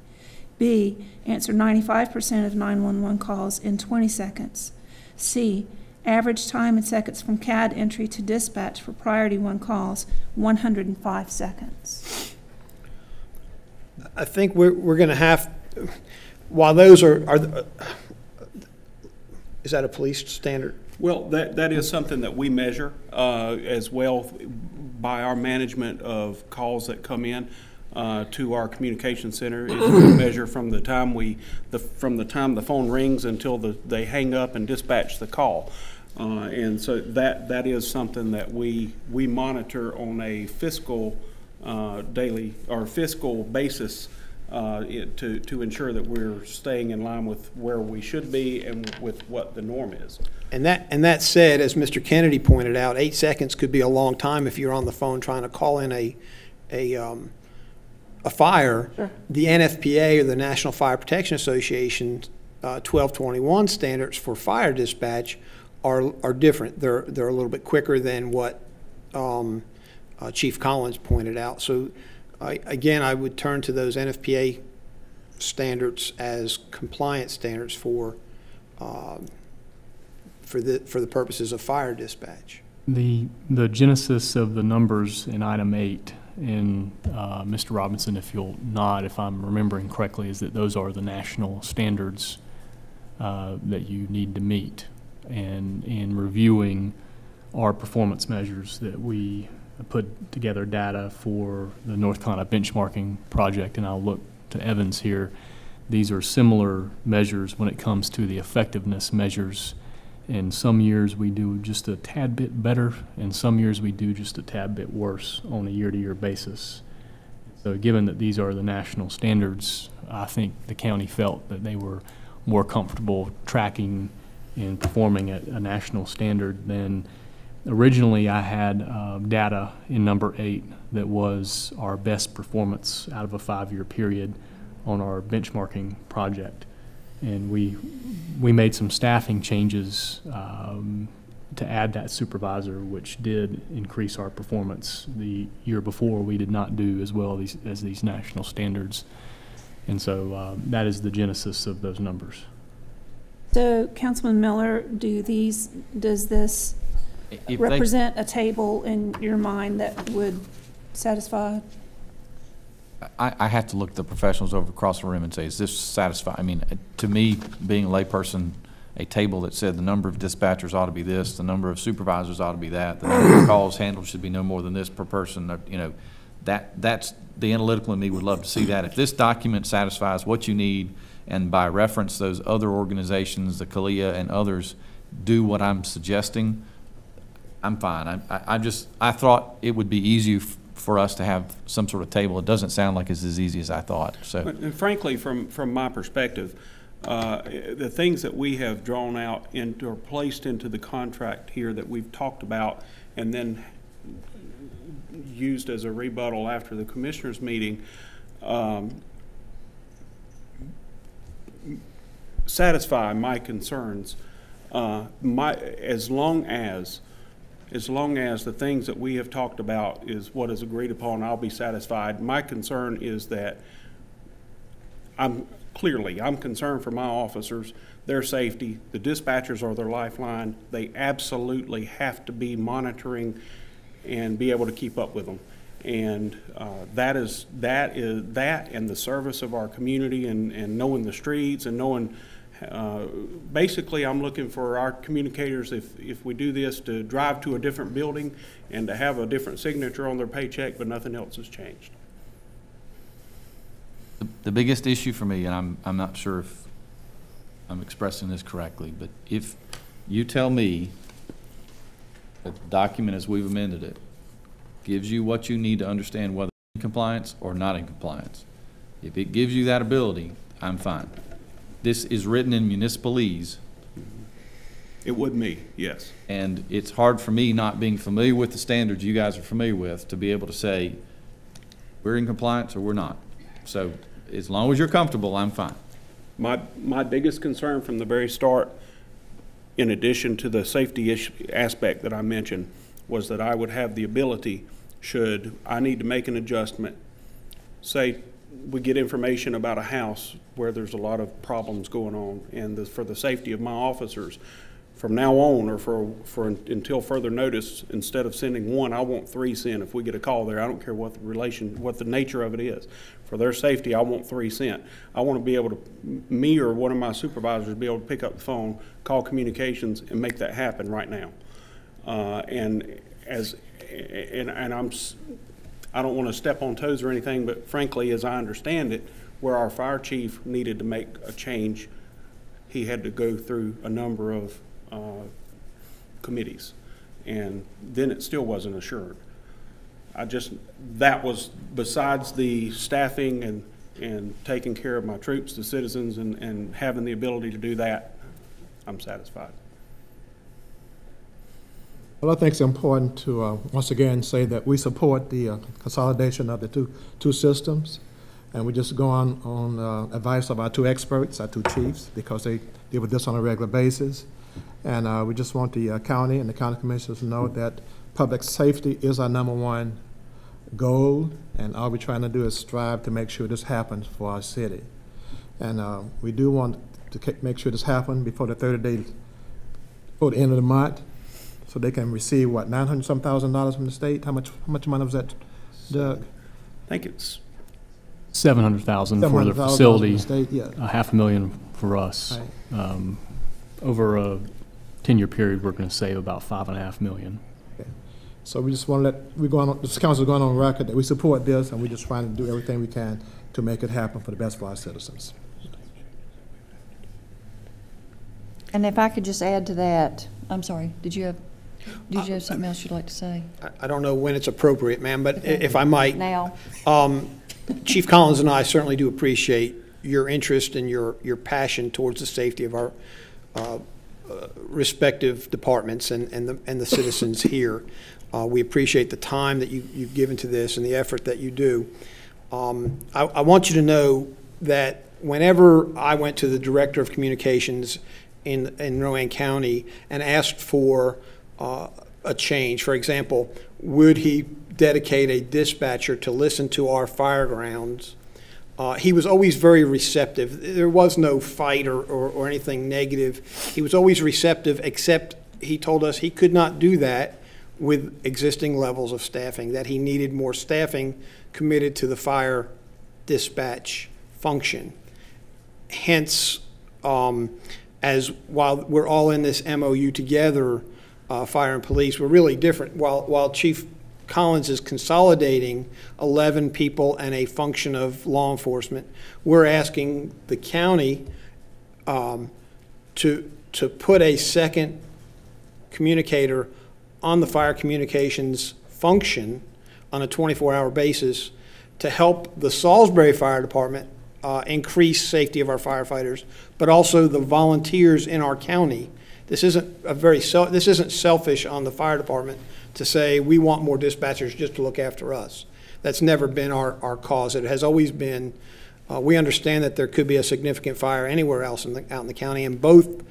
B, answer 95% of 911 calls in 20 seconds. C, average time in seconds from CAD entry to dispatch for priority 1 calls, 105 seconds.
I think we're going to have, while those are is that a police standard?
Well, that is something that we measure as well by our management of calls that come in to our communication center. Is we measure from the time the phone rings until they hang up and dispatch the call. And so that is something that we monitor on a fiscal daily or fiscal basis to ensure that we're staying in line with where we should be and with what the norm is.
And that said, as Mr. Kennedy pointed out, 8 seconds could be a long time if you're on the phone trying to call in a fire.
Sure.
The NFPA, or the National Fire Protection Association, 1221 standards for fire dispatch are different. They're a little bit quicker than what Chief Collins pointed out. So I would turn to those NFPA standards as compliance standards for the purposes of fire dispatch.
The genesis of the numbers in item 8, and Mr. Robinson, if you'll nod, if I'm remembering correctly, is that those are the national standards that you need to meet. And in reviewing our performance measures that we put together data for the North Carolina benchmarking project, and I'll look to Evans here, these are similar measures when it comes to the effectiveness measures. In some years we do just a tad bit better, and some years we do just a tad bit worse on a year-to-year basis. So given that these are the national standards, I think the county felt that they were more comfortable tracking and performing at a national standard than originally. I had data in number 8 that was our best performance out of a 5-year period on our benchmarking project. And we made some staffing changes to add that supervisor, which did increase our performance. The year before, we did not do as well as these national standards. And so that is the genesis of those numbers.
So, Councilman Miller, does this represent a table in your mind that would satisfy?
I have to look the professionals over across the room and say, is this satisfying? I mean, to me, being a layperson, a table that said the number of dispatchers ought to be this, the number of supervisors ought to be that, the number of calls handled should be no more than this per person, you know, that's the analytical in me would love to see that. If this document satisfies what you need, and by reference those other organizations, the CALEA and others, do what I'm suggesting, I'm fine. I thought it would be easy for us to have some sort of table. It doesn't sound like it's as easy as I thought. So,
and frankly, from my perspective, the things that we have drawn out or placed into the contract here that we've talked about and then used as a rebuttal after the commissioners meeting satisfy my concerns. As long as the things that we have talked about is what is agreed upon, I'll be satisfied. My concern is that I'm concerned for my officers, their safety. The dispatchers are their lifeline. They absolutely have to be monitoring and be able to keep up with them. And that and the service of our community and knowing the streets and knowing basically, I'm looking for our communicators, if we do this, to drive to a different building and to have a different signature on their paycheck, but nothing else has changed.
the biggest issue for me, and I'm not sure if I'm expressing this correctly, but if you tell me that the document as we've amended it gives you what you need to understand whether in compliance or not in compliance, if it gives you that ability, I'm fine. This is written in municipalese.
It would me, yes.
And it's hard for me, not being familiar with the standards you guys are familiar with, to be able to say, we're in compliance or we're not. So as long as you're comfortable, I'm fine.
My biggest concern from the very start, in addition to the safety issue aspect that I mentioned, was that I would have the ability, should I need to make an adjustment, say we get information about a house where there's a lot of problems going on, and for the safety of my officers, from now on, or for until further notice, instead of sending one, I want 3 sent. If we get a call there, I don't care what the nature of it is. For their safety, I want 3 sent. I want to be able to, me or one of my supervisors, be able to pick up the phone, call communications, and make that happen right now. I don't want to step on toes or anything, but frankly, as I understand it, where our fire chief needed to make a change, he had to go through a number of committees, and then it still wasn't assured. That was, besides the staffing and taking care of my troops, the citizens, and having the ability to do that, I'm satisfied.
Well, I think it's important to once again say that we support the consolidation of the two systems, and we just go on advice of our 2 experts, our 2 chiefs, because they deal with this on a regular basis. And we just want the county and the county commissioners to know that public safety is our #1 goal, and all we're trying to do is strive to make sure this happens for our city. And we do want to make sure this happens before the 30 days, before the end of the month, so they can receive, what, $900,000 from the state? How much money was that, Doug?
I think it's
$700,000 for the
$700,000 from
facility,
the state, yeah.
$500,000 for us.
Right.
Over a 10-year period, we're going to save about $5.5 million.
Okay. So we just want to this council is going on record that we support this, and we're just trying to do everything we can to make it happen for the best for our citizens.
And if I could just add to that, I'm sorry, did you have something else you'd like to say?
I don't know when it's appropriate, ma'am, but
Okay.
if I might.
Now.
Chief Collins and I certainly do appreciate your interest and your passion towards the safety of our respective departments and the citizens here. We appreciate the time that you've given to this and the effort that you do. I want you to know that whenever I went to the Director of Communications in Rowan County and asked for a change, for example, would he dedicate a dispatcher to listen to our fire grounds, he was always very receptive. There was no fight or anything negative. He was always receptive, except he told us he could not do that with existing levels of staffing, that he needed more staffing committed to the fire dispatch function. Hence, as while we're all in this MOU together, fire and police, we're really different. While Chief Collins is consolidating 11 people and a function of law enforcement, we're asking the county to put a second communicator on the fire communications function on a 24-hour basis to help the Salisbury Fire Department increase safety of our firefighters, but also the volunteers in our county. This isn't selfish on the fire department to say we want more dispatchers just to look after us. That's never been our cause. It has always been, we understand that there could be a significant fire anywhere else out in the county, and both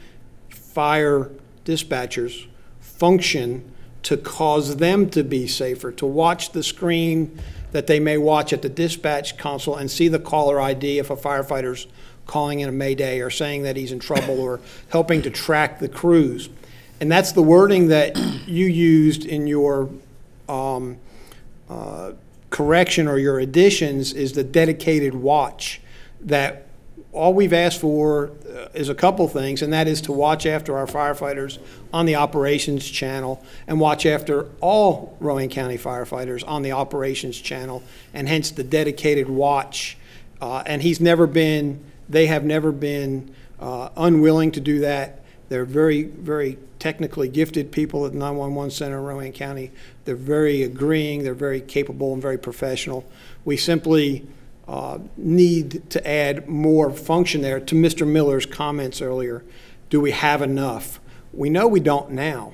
fire dispatchers function to cause them to be safer, to watch the screen that they may watch at the dispatch console and see the caller ID if a firefighter's calling in a mayday or saying that he's in trouble or helping to track the crews. And that's the wording that you used in your correction or your additions, is the dedicated watch. That all we've asked for is a couple things, and that is to watch after our firefighters on the operations channel and watch after all Rowan County firefighters on the operations channel, and hence the dedicated watch. And they have never been unwilling to do that. They're very, very technically gifted people at the 911 Center in Rowan County. They're very agreeing, they're very capable and very professional. We simply need to add more function there. To Mr. Miller's comments earlier, do we have enough? We know we don't now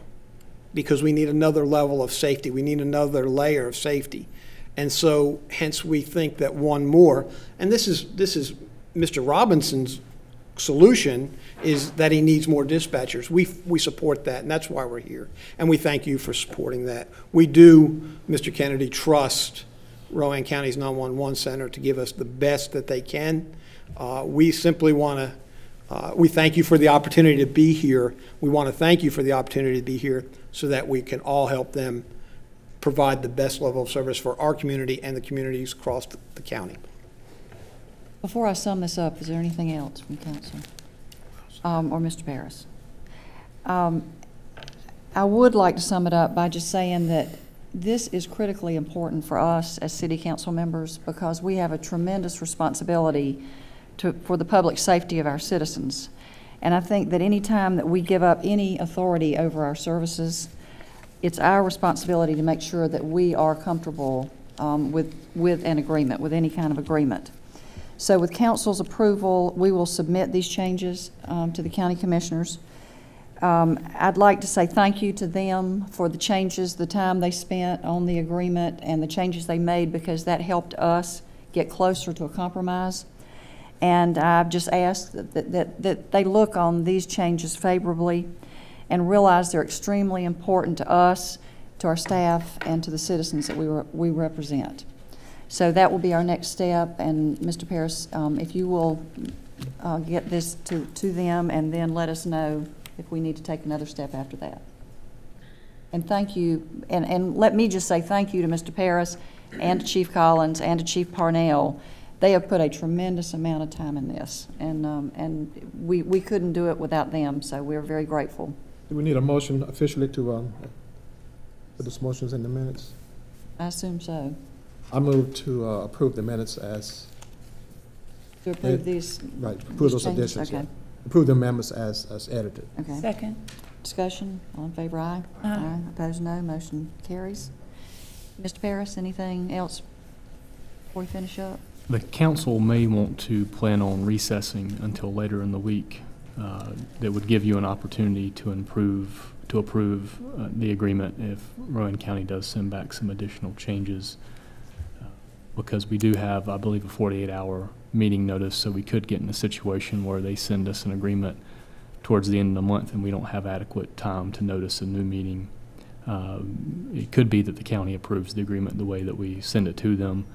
because we need another level of safety. We need another layer of safety. And so hence we think that one more, and this is Mr. Robinson's solution, is that he needs more dispatchers. We support that, and that's why we're here. And we thank you for supporting that. We do, Mr. Kennedy, trust Rowan County's 911 Center to give us the best that they can. We simply want to, we thank you for the opportunity to be here. We want to thank you for the opportunity to be here so that we can all help them provide the best level of service for our community and the communities across the county.
Before I sum this up, is there anything else from council or Mr. Paris? I would like to sum it up by just saying that this is critically important for us as city council members because we have a tremendous responsibility for the public safety of our citizens. And I think that any time that we give up any authority over our services, it's our responsibility to make sure that we are comfortable with an agreement, with any kind of agreement. So with council's approval, we will submit these changes to the county commissioners. I'd like to say thank you to them for the changes, the time they spent on the agreement and the changes they made, because that helped us get closer to a compromise. And I've just asked that they look on these changes favorably and realize they're extremely important to us, to our staff, and to the citizens that we represent. So that will be our next step. And Mr. Paris, if you will get this to them and then let us know if we need to take another step after that. And thank you, and let me just say thank you to Mr. Paris and to Chief Collins and to Chief Parnell. They have put a tremendous amount of time in this, and we couldn't do it without them, so we're very grateful.
Do we need a motion officially to put those motions in the minutes?
I assume so.
I move to approve the minutes as.
To approve these.
Right, approve those
changes?
additions.
Okay.
Yeah. Approve the amendments as edited.
Okay.
Second.
Discussion, all in favor, aye.
Aye.
Opposed, no. Motion carries. Mr. Paris, anything else before we finish up?
The council may want to plan on recessing until later in the week. That would give you an opportunity to approve the agreement if Rowan County does send back some additional changes. Because we do have, I believe, a 48-hour meeting notice, so we could get in a situation where they send us an agreement towards the end of the month and we don't have adequate time to notice a new meeting. It could be that the county approves the agreement the way that we send it to them,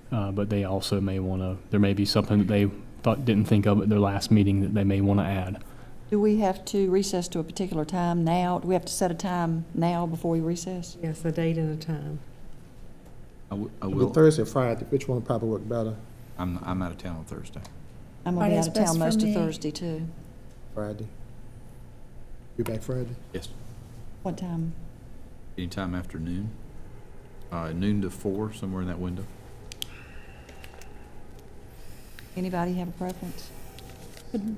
but they also may want to, there may be something that they didn't think of at their last meeting that they may want to add.
Do we have to recess to a particular time now? Do we have to set a time now before we recess?
Yes, a date and a time.
I will.
Thursday or Friday, which one would probably work better?
I'm out of town on Thursday.
I'm going to be
Friday's
out of
best
town
for
most of
me.
Thursday, too.
Friday. You back Friday?
Yes.
What time?
Anytime after noon. Noon to 4, somewhere in that window.
Anybody have a preference?
Could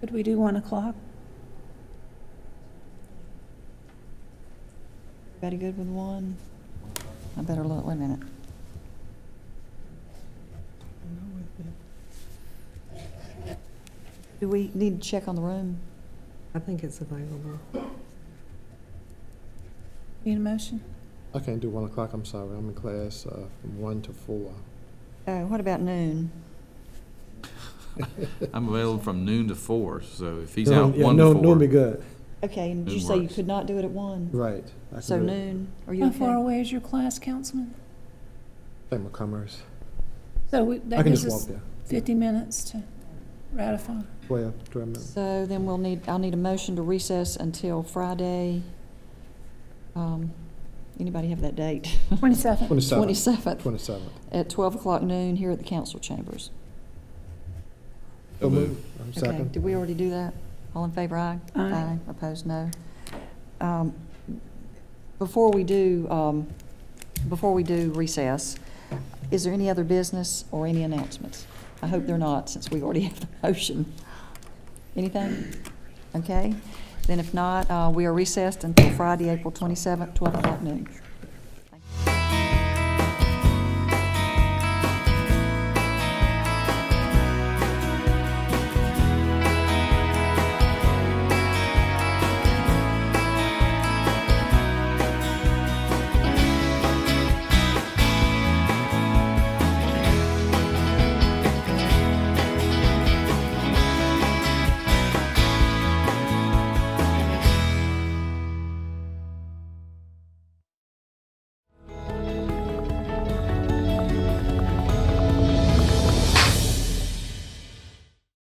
we do 1 o'clock?
Everybody good with 1? I better look, wait a minute. Do we need to check on the room?
I think it's available.
Need a motion?
I can't do 1 o'clock, I'm sorry. I'm in class from 1 to 4.
What about noon?
I'm available from noon to 4, so if he's
No,
out
yeah,
1 to 4.
noon be good.
Okay, and did you
Noon
say you
works.
could not do it at 1?
Right. I can
So
do it.
noon, are you
How
okay?
far away is your class, Councilman?
Thank my commerce.
So
I
that
can
gives
just walk
us
there.
50 minutes to ratify.
12 minutes.
So then I'll need a motion to recess until Friday. Anybody have that date?
27th.
27th.
27th.
At 12 o'clock noon here at the council chambers.
So move.
Okay,
Second.
did we already do that? All in favor, aye?
Aye.
Opposed, no. Before we do recess, is there any other business or any announcements? I hope there not, since we already have the motion. Anything? Okay. Then if not, we are recessed until Friday, April 27th, 12 o'clock noon.